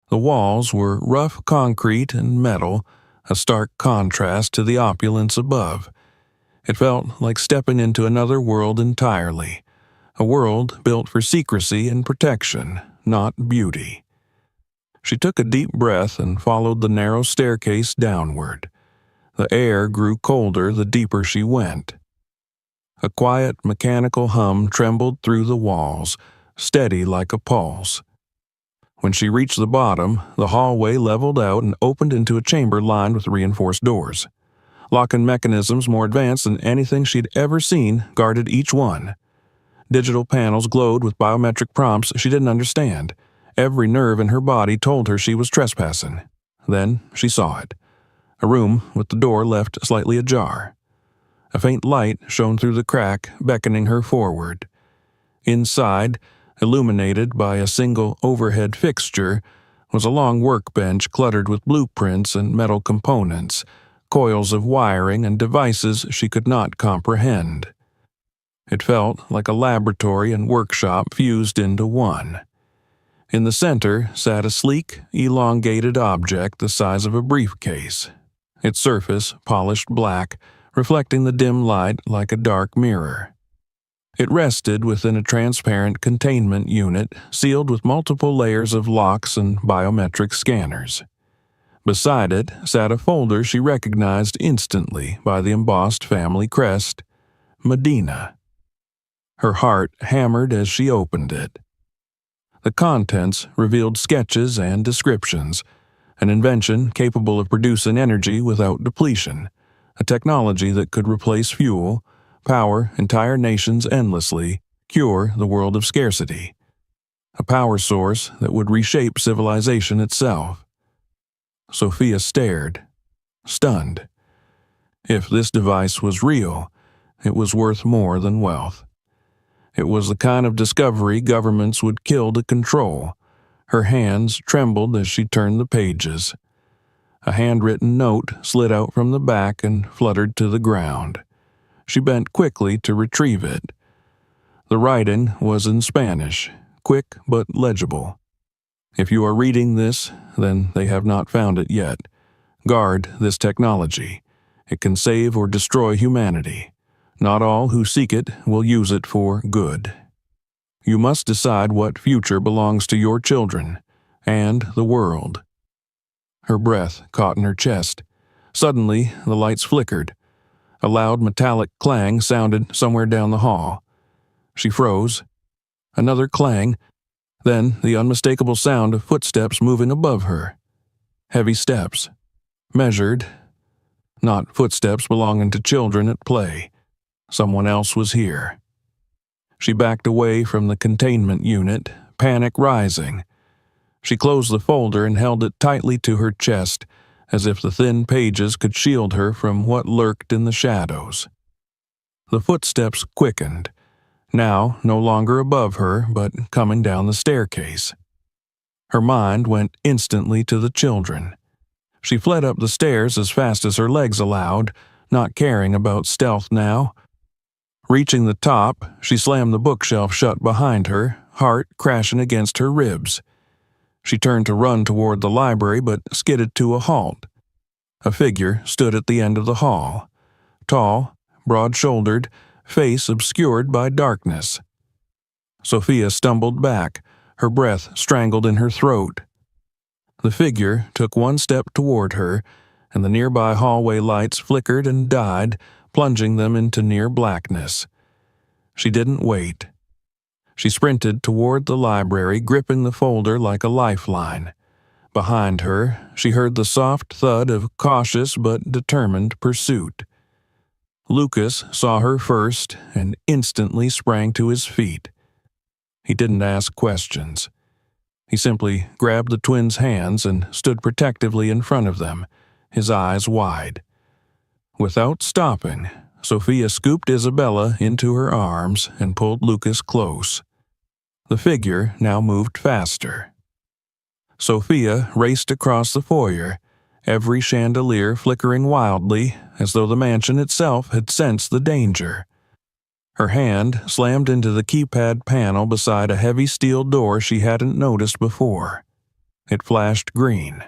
The walls were rough concrete and metal, a stark contrast to the opulence above. It felt like stepping into another world entirely, a world built for secrecy and protection, not beauty. She took a deep breath and followed the narrow staircase downward. The air grew colder the deeper she went. A quiet mechanical hum trembled through the walls, steady like a pulse. When she reached the bottom, the hallway leveled out and opened into a chamber lined with reinforced doors. Lock-in mechanisms more advanced than anything she'd ever seen guarded each one. Digital panels glowed with biometric prompts she didn't understand. Every nerve in her body told her she was trespassing. Then she saw it. A room with the door left slightly ajar. A faint light shone through the crack, beckoning her forward. Inside, illuminated by a single overhead fixture, was a long workbench cluttered with blueprints and metal components, coils of wiring and devices she could not comprehend. It felt like a laboratory and workshop fused into one. In the center sat a sleek, elongated object the size of a briefcase, its surface polished black, reflecting the dim light like a dark mirror. It rested within a transparent containment unit sealed with multiple layers of locks and biometric scanners. Beside it sat a folder she recognized instantly by the embossed family crest, Medina. Her heart hammered as she opened it. The contents revealed sketches and descriptions, an invention capable of producing energy without depletion, a technology that could replace fuel, power entire nations endlessly, cure the world of scarcity. A power source that would reshape civilization itself. Sophia stared, stunned. If this device was real, it was worth more than wealth. It was the kind of discovery governments would kill to control. Her hands trembled as she turned the pages. A handwritten note slid out from the back and fluttered to the ground. She bent quickly to retrieve it. The writing was in Spanish, quick but legible. If you are reading this, then they have not found it yet. Guard this technology. It can save or destroy humanity. Not all who seek it will use it for good. You must decide what future belongs to your children and the world. Her breath caught in her chest. Suddenly, the lights flickered. A loud metallic clang sounded somewhere down the hall. She froze. Another clang, then the unmistakable sound of footsteps moving above her. Heavy steps. Measured. Not footsteps belonging to children at play. Someone else was here. She backed away from the containment unit, panic rising. She closed the folder and held it tightly to her chest, as if the thin pages could shield her from what lurked in the shadows. The footsteps quickened, now no longer above her, but coming down the staircase. Her mind went instantly to the children. She fled up the stairs as fast as her legs allowed, not caring about stealth now. Reaching the top, she slammed the bookshelf shut behind her, heart crashing against her ribs. She turned to run toward the library but skidded to a halt. A figure stood at the end of the hall. Tall, broad-shouldered, face obscured by darkness. Sophia stumbled back, her breath strangled in her throat. The figure took one step toward her, and the nearby hallway lights flickered and died, plunging them into near blackness. She didn't wait. She sprinted toward the library, gripping the folder like a lifeline. Behind her, she heard the soft thud of cautious but determined pursuit. Lucas saw her first and instantly sprang to his feet. He didn't ask questions. He simply grabbed the twins' hands and stood protectively in front of them, his eyes wide. Without stopping, Sophia scooped Isabella into her arms and pulled Lucas close. The figure now moved faster. Sophia raced across the foyer, every chandelier flickering wildly as though the mansion itself had sensed the danger. Her hand slammed into the keypad panel beside a heavy steel door she hadn't noticed before. It flashed green.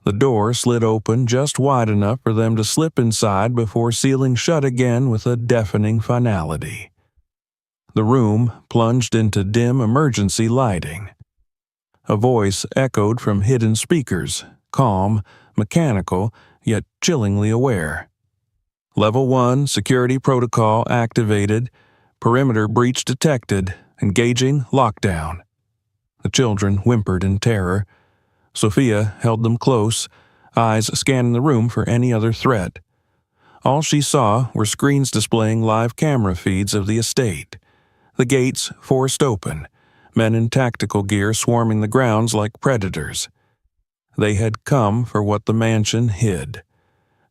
The door slid open just wide enough for them to slip inside before sealing shut again with a deafening finality. The room plunged into dim emergency lighting. A voice echoed from hidden speakers, calm, mechanical, yet chillingly aware. Level 1 security protocol activated, perimeter breach detected, engaging lockdown. The children whimpered in terror. Sophia held them close, eyes scanning the room for any other threat. All she saw were screens displaying live camera feeds of the estate. The gates forced open, men in tactical gear swarming the grounds like predators. They had come for what the mansion hid.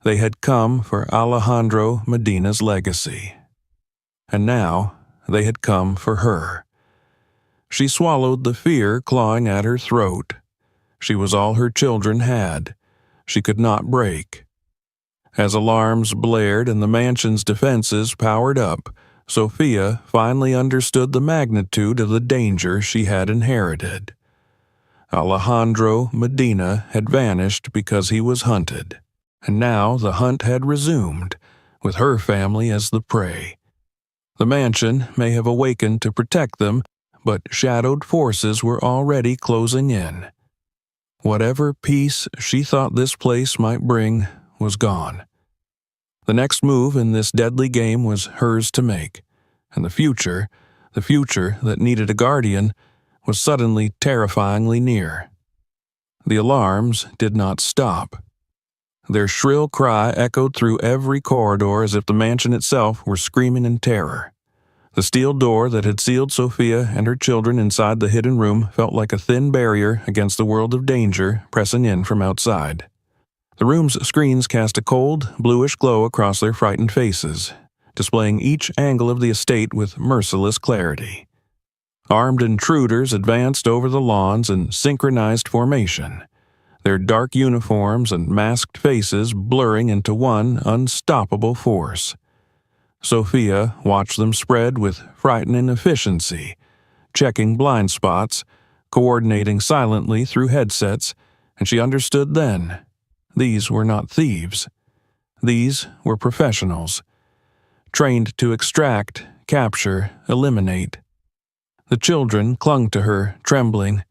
They had come for Alejandro Medina's legacy. And now they had come for her. She swallowed the fear clawing at her throat. She was all her children had. She could not break. As alarms blared and the mansion's defenses powered up, Sophia finally understood the magnitude of the danger she had inherited. Alejandro Medina had vanished because he was hunted, and now the hunt had resumed, with her family as the prey. The mansion may have awakened to protect them, but shadowed forces were already closing in. Whatever peace she thought this place might bring was gone. The next move in this deadly game was hers to make, and the future that needed a guardian, was suddenly terrifyingly near. The alarms did not stop. Their shrill cry echoed through every corridor as if the mansion itself were screaming in terror. The steel door that had sealed Sophia and her children inside the hidden room felt like a thin barrier against the world of danger pressing in from outside. The room's screens cast a cold, bluish glow across their frightened faces, displaying each angle of the estate with merciless clarity. Armed intruders advanced over the lawns in synchronized formation, their dark uniforms and masked faces blurring into one unstoppable force. Sophia watched them spread with frightening efficiency, checking blind spots, coordinating silently through headsets, and she understood then. These were not thieves. These were professionals, trained to extract, capture, eliminate. The children clung to her, trembling.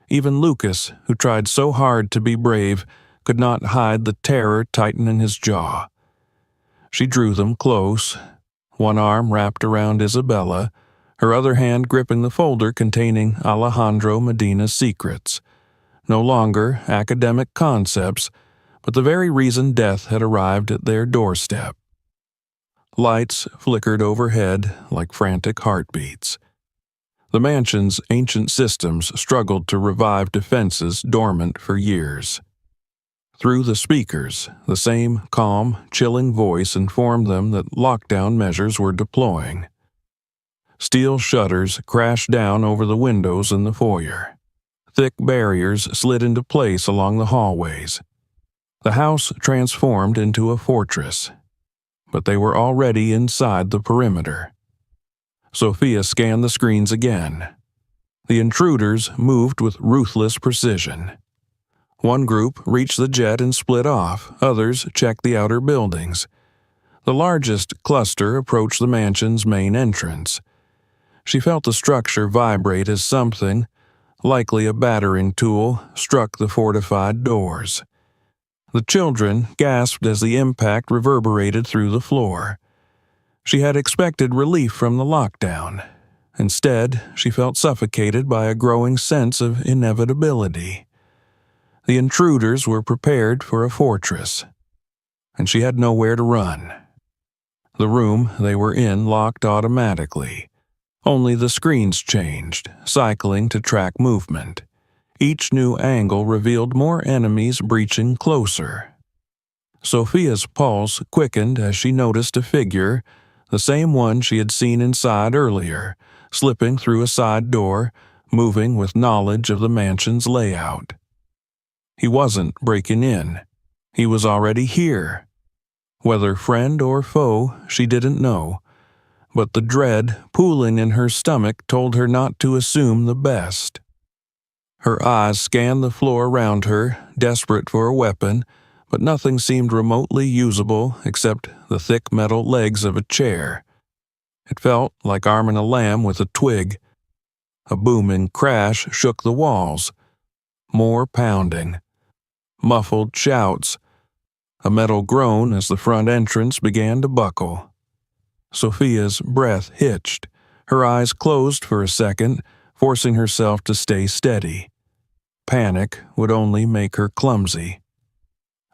Even Lucas, who tried so hard to be brave, could not hide the terror tightening his jaw. She drew them close, one arm wrapped around Isabella, her other hand gripping the folder containing Alejandro Medina's secrets. No longer academic concepts, but the very reason death had arrived at their doorstep. Lights flickered overhead like frantic heartbeats. The mansion's ancient systems struggled to revive defenses dormant for years. Through the speakers, the same calm, chilling voice informed them that lockdown measures were deploying. Steel shutters crashed down over the windows in the foyer. Thick barriers slid into place along the hallways. The house transformed into a fortress, but they were already inside the perimeter. Sophia scanned the screens again. The intruders moved with ruthless precision. One group reached the jet and split off, others checked the outer buildings. The largest cluster approached the mansion's main entrance. She felt the structure vibrate as something, likely a battering tool, struck the fortified doors. The children gasped as the impact reverberated through the floor. She had expected relief from the lockdown. Instead, she felt suffocated by a growing sense of inevitability. The intruders were prepared for a fortress, and she had nowhere to run. The room they were in locked automatically. Only the screens changed, cycling to track movement. Each new angle revealed more enemies breaching closer. Sophia's pulse quickened as she noticed a figure, the same one she had seen inside earlier, slipping through a side door, moving with knowledge of the mansion's layout. He wasn't breaking in. He was already here. Whether friend or foe, she didn't know, but the dread pooling in her stomach told her not to assume the best. Her eyes scanned the floor around her, desperate for a weapon, but nothing seemed remotely usable except the thick metal legs of a chair. It felt like arming a lamb with a twig. A booming crash shook the walls. More pounding. Muffled shouts. A metal groan as the front entrance began to buckle. Sophia's breath hitched. Her eyes closed for a second, forcing herself to stay steady. Panic would only make her clumsy.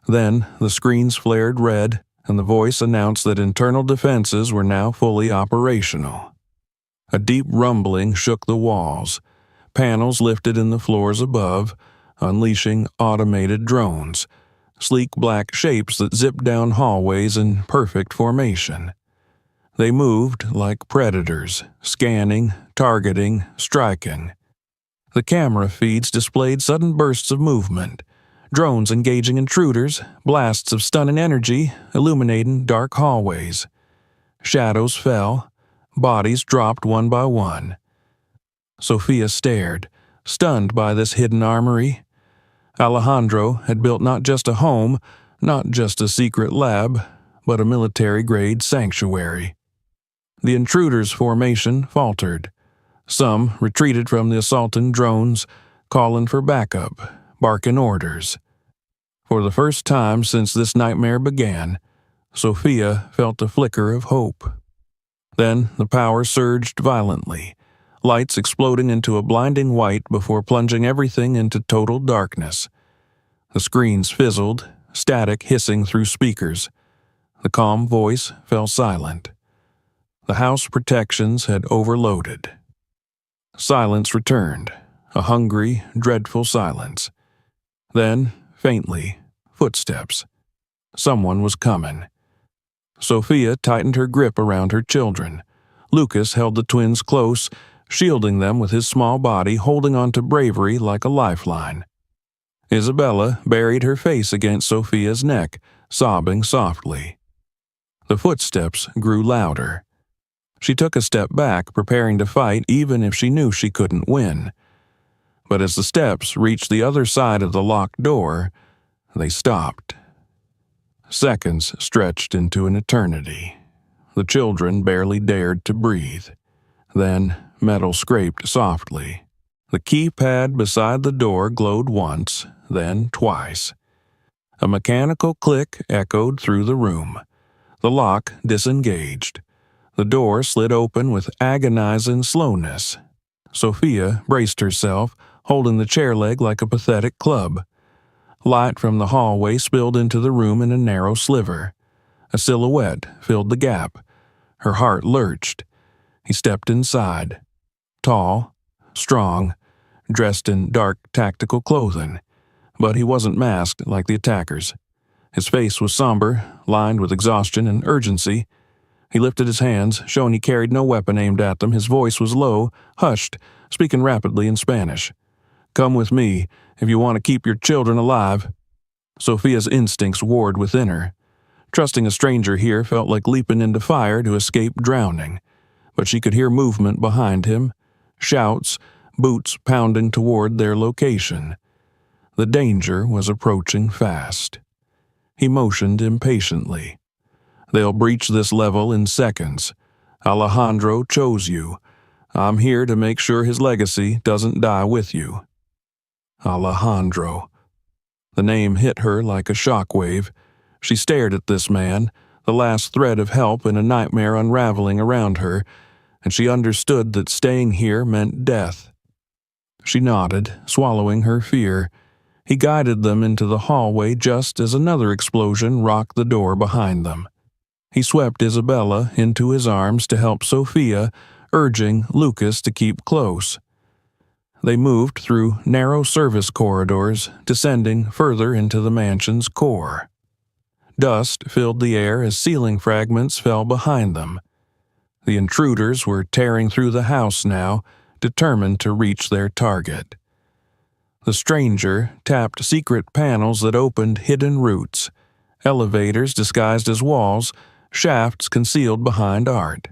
Then the screens flared red, and the voice announced that internal defenses were now fully operational. A deep rumbling shook the walls. Panels lifted in the floors above, unleashing automated drones, sleek black shapes that zipped down hallways in perfect formation. They moved like predators, scanning, targeting, striking. The camera feeds displayed sudden bursts of movement, drones engaging intruders, blasts of stunning energy illuminating dark hallways. Shadows fell, bodies dropped one by one. Sophia stared, stunned by this hidden armory. Alejandro had built not just a home, not just a secret lab, but a military-grade sanctuary. The intruders' formation faltered. Some retreated from the assaulting drones, calling for backup, barking orders. For the first time since this nightmare began, Sophia felt a flicker of hope. Then the power surged violently, lights exploding into a blinding white before plunging everything into total darkness. The screens fizzled, static hissing through speakers. The calm voice fell silent. The house protections had overloaded. Silence returned, a hungry, dreadful silence. Then, faintly, footsteps. Someone was coming. Sophia tightened her grip around her children. Lucas held the twins close, shielding them with his small body, holding on to bravery like a lifeline. Isabella buried her face against Sophia's neck, sobbing softly. The footsteps grew louder. She took a step back, preparing to fight even if she knew she couldn't win. But as the steps reached the other side of the locked door, they stopped. Seconds stretched into an eternity. The children barely dared to breathe. Then metal scraped softly. The keypad beside the door glowed once, then twice. A mechanical click echoed through the room. The lock disengaged. The door slid open with agonizing slowness. Sophia braced herself, holding the chair leg like a pathetic club. Light from the hallway spilled into the room in a narrow sliver. A silhouette filled the gap. Her heart lurched. He stepped inside. Tall, strong, dressed in dark tactical clothing. But he wasn't masked like the attackers. His face was somber, lined with exhaustion and urgency. He lifted his hands, showing he carried no weapon aimed at them. His voice was low, hushed, speaking rapidly in Spanish. "Come with me, if you want to keep your children alive." Sophia's instincts warred within her. Trusting a stranger here felt like leaping into fire to escape drowning. But she could hear movement behind him, shouts, boots pounding toward their location. The danger was approaching fast. He motioned impatiently. "They'll breach this level in seconds. Alejandro chose you. I'm here to make sure his legacy doesn't die with you." Alejandro. The name hit her like a shockwave. She stared at this man, the last thread of help in a nightmare unraveling around her, and she understood that staying here meant death. She nodded, swallowing her fear. He guided them into the hallway just as another explosion rocked the door behind them. He swept Isabella into his arms to help Sophia, urging Lucas to keep close. They moved through narrow service corridors, descending further into the mansion's core. Dust filled the air as ceiling fragments fell behind them. The intruders were tearing through the house now, determined to reach their target. The stranger tapped secret panels that opened hidden routes, elevators disguised as walls, shafts concealed behind art.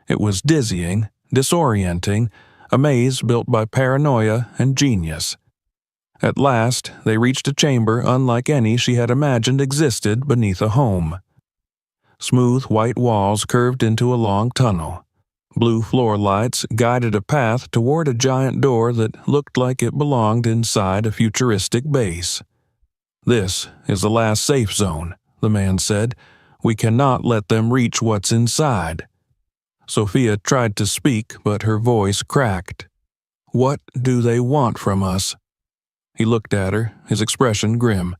It was dizzying, disorienting, a maze built by paranoia and genius. At last, they reached a chamber unlike any she had imagined existed beneath a home. Smooth white walls curved into a long tunnel. Blue floor lights guided a path toward a giant door that looked like it belonged inside a futuristic base. "This is the last safe zone," the man said. "We cannot let them reach what's inside." Sophia tried to speak, but her voice cracked. "What do they want from us?" He looked at her, his expression grim.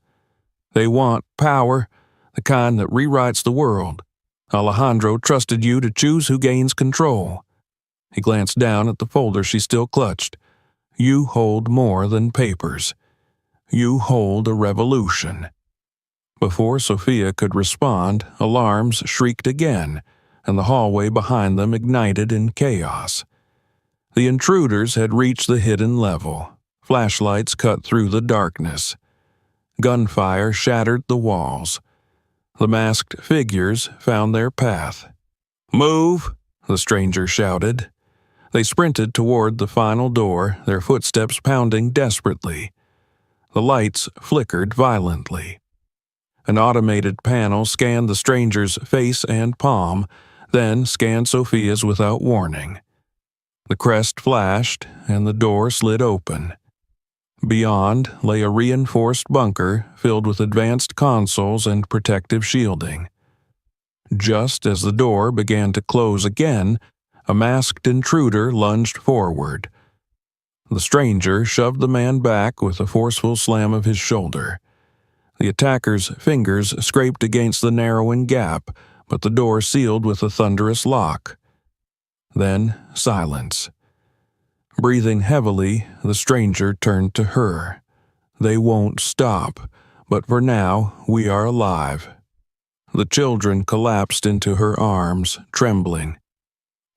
"They want power, the kind that rewrites the world. Alejandro trusted you to choose who gains control." He glanced down at the folder she still clutched. "You hold more than papers. You hold a revolution." Before Sophia could respond, alarms shrieked again. and the hallway behind them ignited in chaos. The intruders had reached the hidden level. Flashlights cut through the darkness. Gunfire shattered the walls. The masked figures found their path. "Move!" the stranger shouted. They sprinted toward the final door, their footsteps pounding desperately. The lights flickered violently. An automated panel scanned the stranger's face and palm, then scanned Sophia's without warning. The crest flashed, and the door slid open. Beyond lay a reinforced bunker filled with advanced consoles and protective shielding. Just as the door began to close again, a masked intruder lunged forward. The stranger shoved the man back with a forceful slam of his shoulder. The attacker's fingers scraped against the narrowing gap, but the door sealed with a thunderous lock. Then silence. Breathing heavily, the stranger turned to her. "They won't stop, but for now we are alive." The children collapsed into her arms, trembling.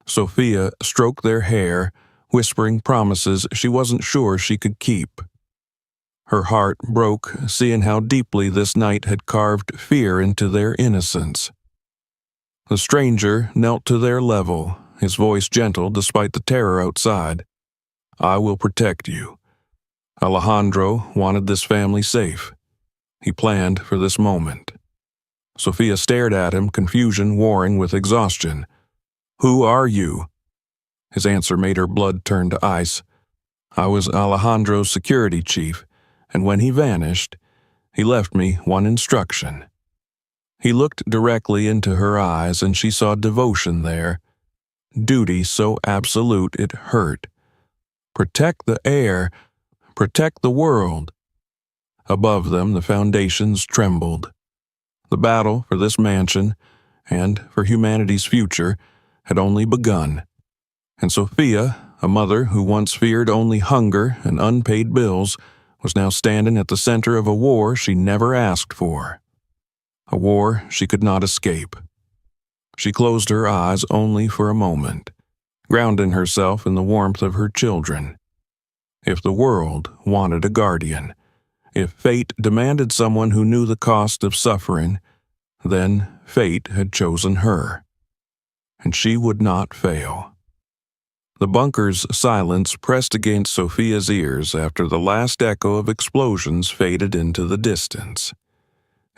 Sophia stroked their hair, whispering promises she wasn't sure she could keep. Her heart broke, seeing how deeply this night had carved fear into their innocence. The stranger knelt to their level, his voice gentle despite the terror outside. "I will protect you. Alejandro wanted this family safe. He planned for this moment." Sophia stared at him, confusion warring with exhaustion. "Who are you?" His answer made her blood turn to ice. "I was Alejandro's security chief, and when he vanished, he left me one instruction." He looked directly into her eyes, and she saw devotion there. Duty so absolute it hurt. Protect the air, protect the world. Above them, the foundations trembled. The battle for this mansion, and for humanity's future, had only begun. And Sophia, a mother who once feared only hunger and unpaid bills, was now standing at the center of a war she never asked for. A war she could not escape. She closed her eyes only for a moment, grounding herself in the warmth of her children. If the world wanted a guardian, if fate demanded someone who knew the cost of suffering, then fate had chosen her. And she would not fail. The bunker's silence pressed against Sophia's ears after the last echo of explosions faded into the distance.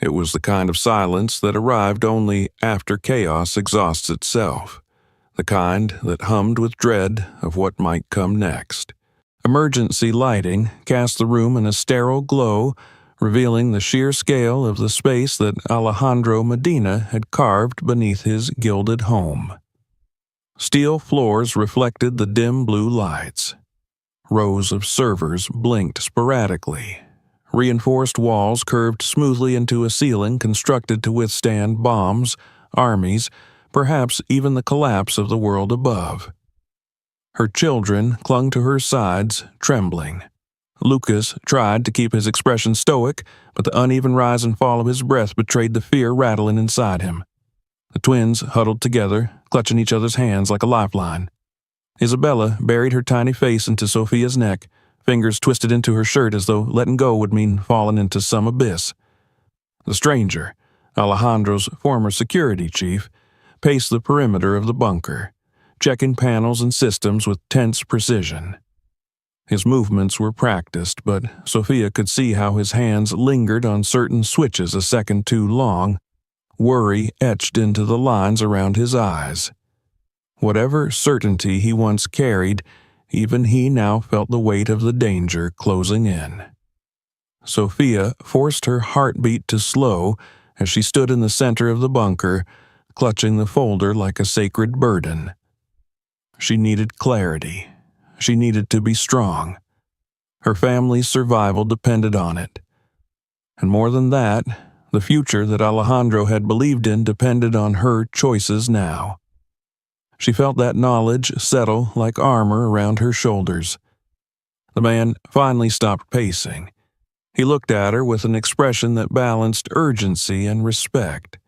It was the kind of silence that arrived only after chaos exhausts itself, the kind that hummed with dread of what might come next. Emergency lighting cast the room in a sterile glow, revealing the sheer scale of the space that Alejandro Medina had carved beneath his gilded home. Steel floors reflected the dim blue lights. Rows of servers blinked sporadically. Reinforced walls curved smoothly into a ceiling constructed to withstand bombs, armies, perhaps even the collapse of the world above. Her children clung to her sides, trembling. Lucas tried to keep his expression stoic, but the uneven rise and fall of his breath betrayed the fear rattling inside him. The twins huddled together, clutching each other's hands like a lifeline. Isabella buried her tiny face into Sophia's neck, fingers twisted into her shirt as though letting go would mean falling into some abyss. The stranger, Alejandro's former security chief, paced the perimeter of the bunker, checking panels and systems with tense precision. His movements were practiced, but Sophia could see how his hands lingered on certain switches a second too long, worry etched into the lines around his eyes. Whatever certainty he once carried, even he now felt the weight of the danger closing in. Sophia forced her heartbeat to slow as she stood in the center of the bunker, clutching the folder like a sacred burden. She needed clarity. She needed to be strong. Her family's survival depended on it. And more than that, the future that Alejandro had believed in depended on her choices now. She felt that knowledge settle like armor around her shoulders. The man finally stopped pacing. He looked at her with an expression that balanced urgency and respect.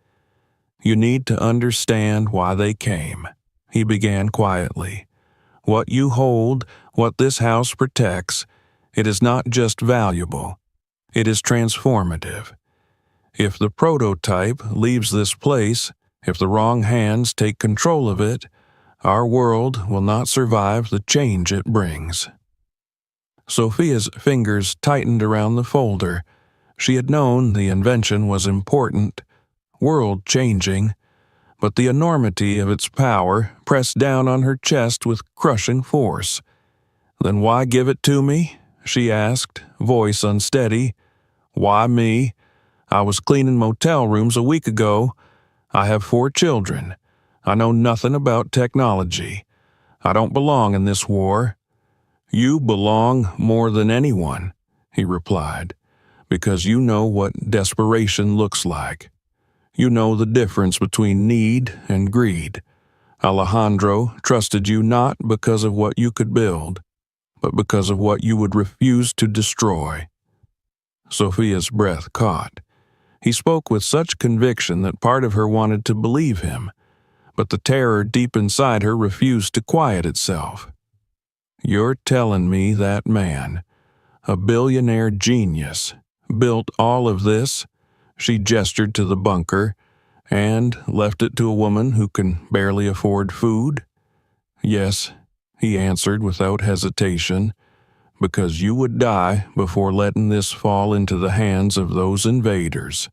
You need to understand why they came, he began quietly. What you hold, what this house protects, it is not just valuable, it is transformative. If the prototype leaves this place, if the wrong hands take control of it, our world will not survive the change it brings. Sophia's fingers tightened around the folder. She had known the invention was important, world-changing, but the enormity of its power pressed down on her chest with crushing force. "Then why give it to me?" she asked, voice unsteady. "Why me? I was cleaning motel rooms a week ago. I have 4 children. I know nothing about technology. I don't belong in this war." "You belong more than anyone," he replied, "because you know what desperation looks like. You know the difference between need and greed. Alejandro trusted you not because of what you could build, but because of what you would refuse to destroy." Sophia's breath caught. He spoke with such conviction that part of her wanted to believe him, but the terror deep inside her refused to quiet itself. "You're telling me that man, a billionaire genius, built all of this?" She gestured to the bunker, "and left it to a woman who can barely afford food?" "Yes," he answered without hesitation, "because you would die before letting this fall into the hands of those invaders."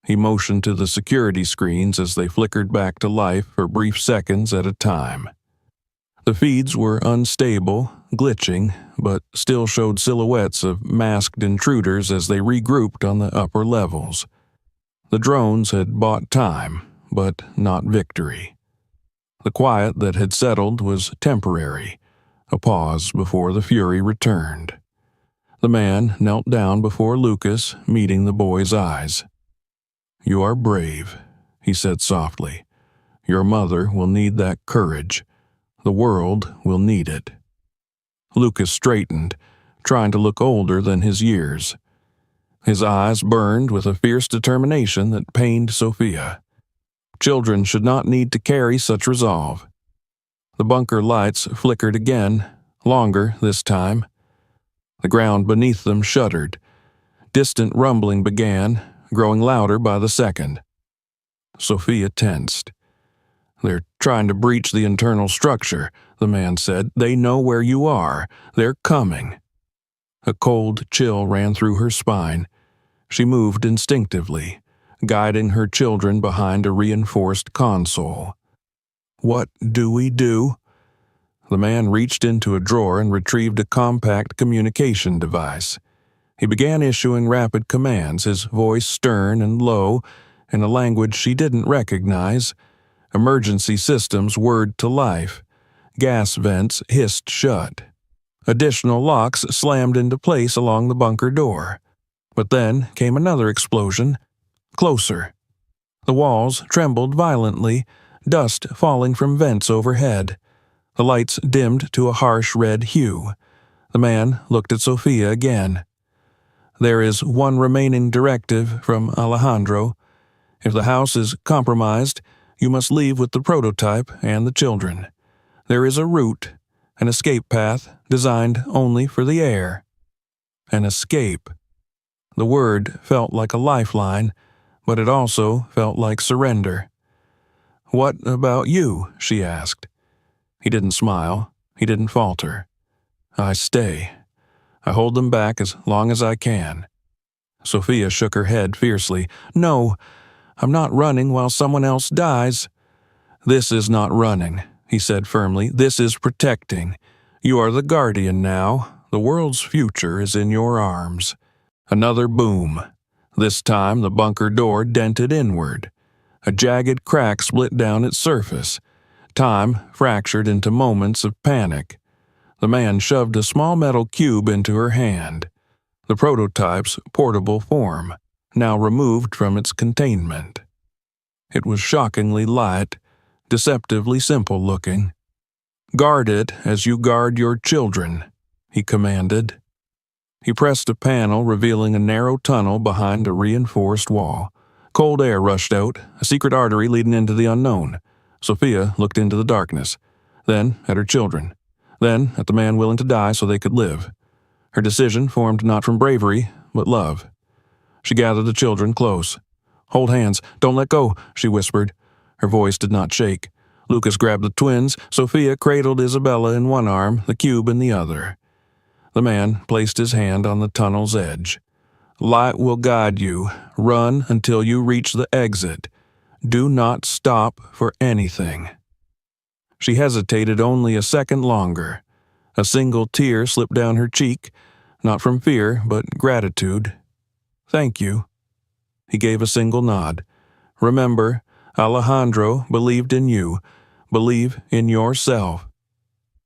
He motioned to the security screens as they flickered back to life for brief seconds at a time. The feeds were unstable, glitching, but still showed silhouettes of masked intruders as they regrouped on the upper levels. The drones had bought time, but not victory. The quiet that had settled was temporary, a pause before the fury returned. The man knelt down before Lucas, meeting the boy's eyes. "You are brave," he said softly. "Your mother will need that courage. The world will need it." Lucas straightened, trying to look older than his years. His eyes burned with a fierce determination that pained Sophia. Children should not need to carry such resolve. The bunker lights flickered again, longer this time. The ground beneath them shuddered. Distant rumbling began, growing louder by the second. Sophia tensed. "They're trying to breach the internal structure," the man said. "They know where you are. They're coming." A cold chill ran through her spine. She moved instinctively, guiding her children behind a reinforced console. "What do we do?" The man reached into a drawer and retrieved a compact communication device. He began issuing rapid commands, his voice stern and low, in a language she didn't recognize. Emergency systems whirred to life. Gas vents hissed shut. Additional locks slammed into place along the bunker door. But then came another explosion, closer. The walls trembled violently, dust falling from vents overhead. The lights dimmed to a harsh red hue. The man looked at Sophia again. "There is one remaining directive from Alejandro. If the house is compromised, you must leave with the prototype and the children. There is a route, an escape path designed only for the heir." An escape. The word felt like a lifeline, but it also felt like surrender. "What about you?" she asked. He didn't smile. He didn't falter. "I stay. I hold them back as long as I can." Sophia shook her head fiercely. "No, I'm not running while someone else dies." "This is not running," he said firmly. "This is protecting. You are the guardian now. The world's future is in your arms." Another boom. This time the bunker door dented inward. A jagged crack split down its surface. Time fractured into moments of panic. The man shoved a small metal cube into her hand. The prototype's portable form, now removed from its containment. It was shockingly light, deceptively simple-looking. "Guard it as you guard your children," he commanded. He pressed a panel revealing a narrow tunnel behind a reinforced wall. Cold air rushed out, a secret artery leading into the unknown. Sophia looked into the darkness, then at her children, then at the man willing to die so they could live. Her decision formed not from bravery, but love. She gathered the children close. "Hold hands, don't let go," she whispered. Her voice did not shake. Lucas grabbed the twins. Sophia cradled Isabella in one arm, the cube in the other. The man placed his hand on the tunnel's edge. "Light will guide you. Run until you reach the exit. Do not stop for anything." She hesitated only a second longer. A single tear slipped down her cheek, not from fear, but gratitude. "Thank you." He gave a single nod. "Remember, Alejandro believed in you. Believe in yourself."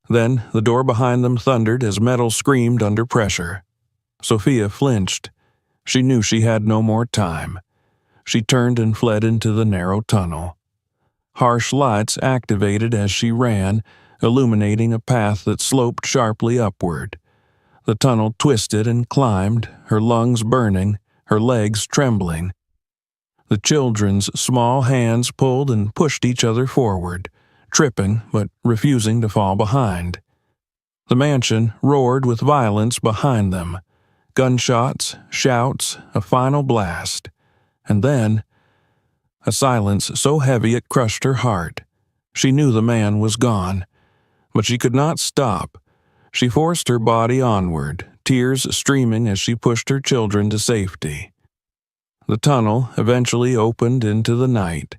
Then the door behind them thundered as metal screamed under pressure. Sophia flinched. She knew she had no more time. She turned and fled into the narrow tunnel. Harsh lights activated as she ran, illuminating a path that sloped sharply upward. The tunnel twisted and climbed, her lungs burning, her legs trembling. The children's small hands pulled and pushed each other forward, tripping but refusing to fall behind. The mansion roared with violence behind them. Gunshots, shouts, a final blast. And then, a silence so heavy it crushed her heart. She knew the man was gone, but she could not stop. She forced her body onward, tears streaming as she pushed her children to safety. The tunnel eventually opened into the night,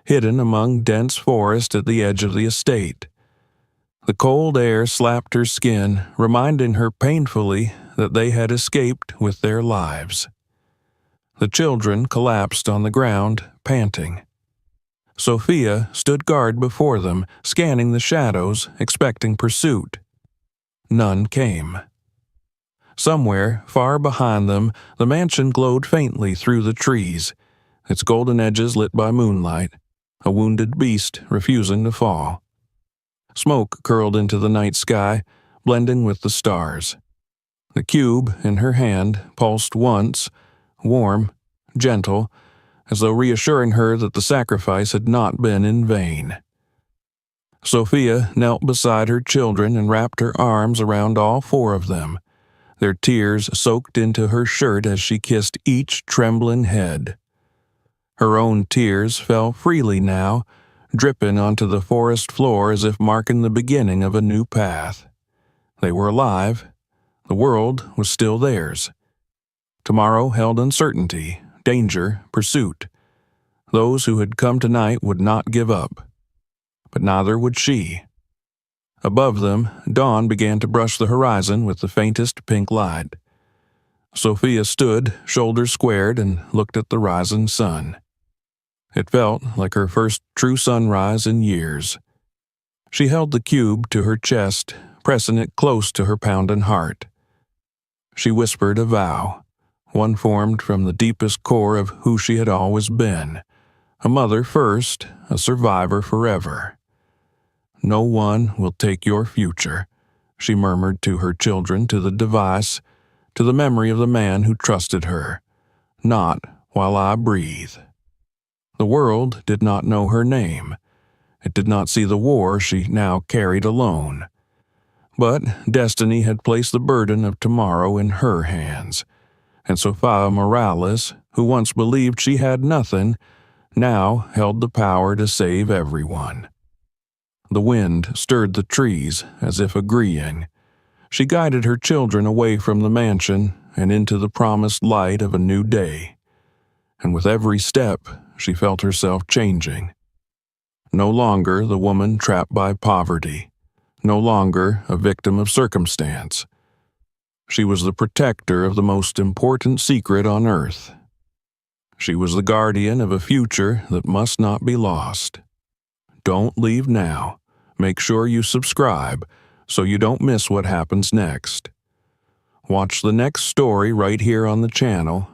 hidden among dense forest at the edge of the estate. The cold air slapped her skin, reminding her painfully that they had escaped with their lives. The children collapsed on the ground, panting. Sophia stood guard before them, scanning the shadows, expecting pursuit. None came. Somewhere, far behind them, the mansion glowed faintly through the trees, its golden edges lit by moonlight, a wounded beast refusing to fall. Smoke curled into the night sky, blending with the stars. The cube in her hand pulsed once, warm, gentle, as though reassuring her that the sacrifice had not been in vain. Sophia knelt beside her children and wrapped her arms around all four of them. Their tears soaked into her shirt as she kissed each trembling head. Her own tears fell freely now, dripping onto the forest floor as if marking the beginning of a new path. They were alive. The world was still theirs. Tomorrow held uncertainty, danger, pursuit. Those who had come tonight would not give up. But neither would she. Above them, dawn began to brush the horizon with the faintest pink light. Sophia stood, shoulders squared, and looked at the rising sun. It felt like her first true sunrise in years. She held the cube to her chest, pressing it close to her pounding heart. She whispered a vow, one formed from the deepest core of who she had always been. A mother first, a survivor forever. "No one will take your future," she murmured to her children, to the device, to the memory of the man who trusted her. "Not while I breathe." The world did not know her name. It did not see the war she now carried alone. But destiny had placed the burden of tomorrow in her hands, and Sophia Morales, who once believed she had nothing, now held the power to save everyone. The wind stirred the trees as if agreeing. She guided her children away from the mansion and into the promised light of a new day. And with every step, she felt herself changing. No longer the woman trapped by poverty. No longer a victim of circumstance. She was the protector of the most important secret on earth. She was the guardian of a future that must not be lost. Don't leave now. Make sure you subscribe so you don't miss what happens next. Watch the next story right here on the channel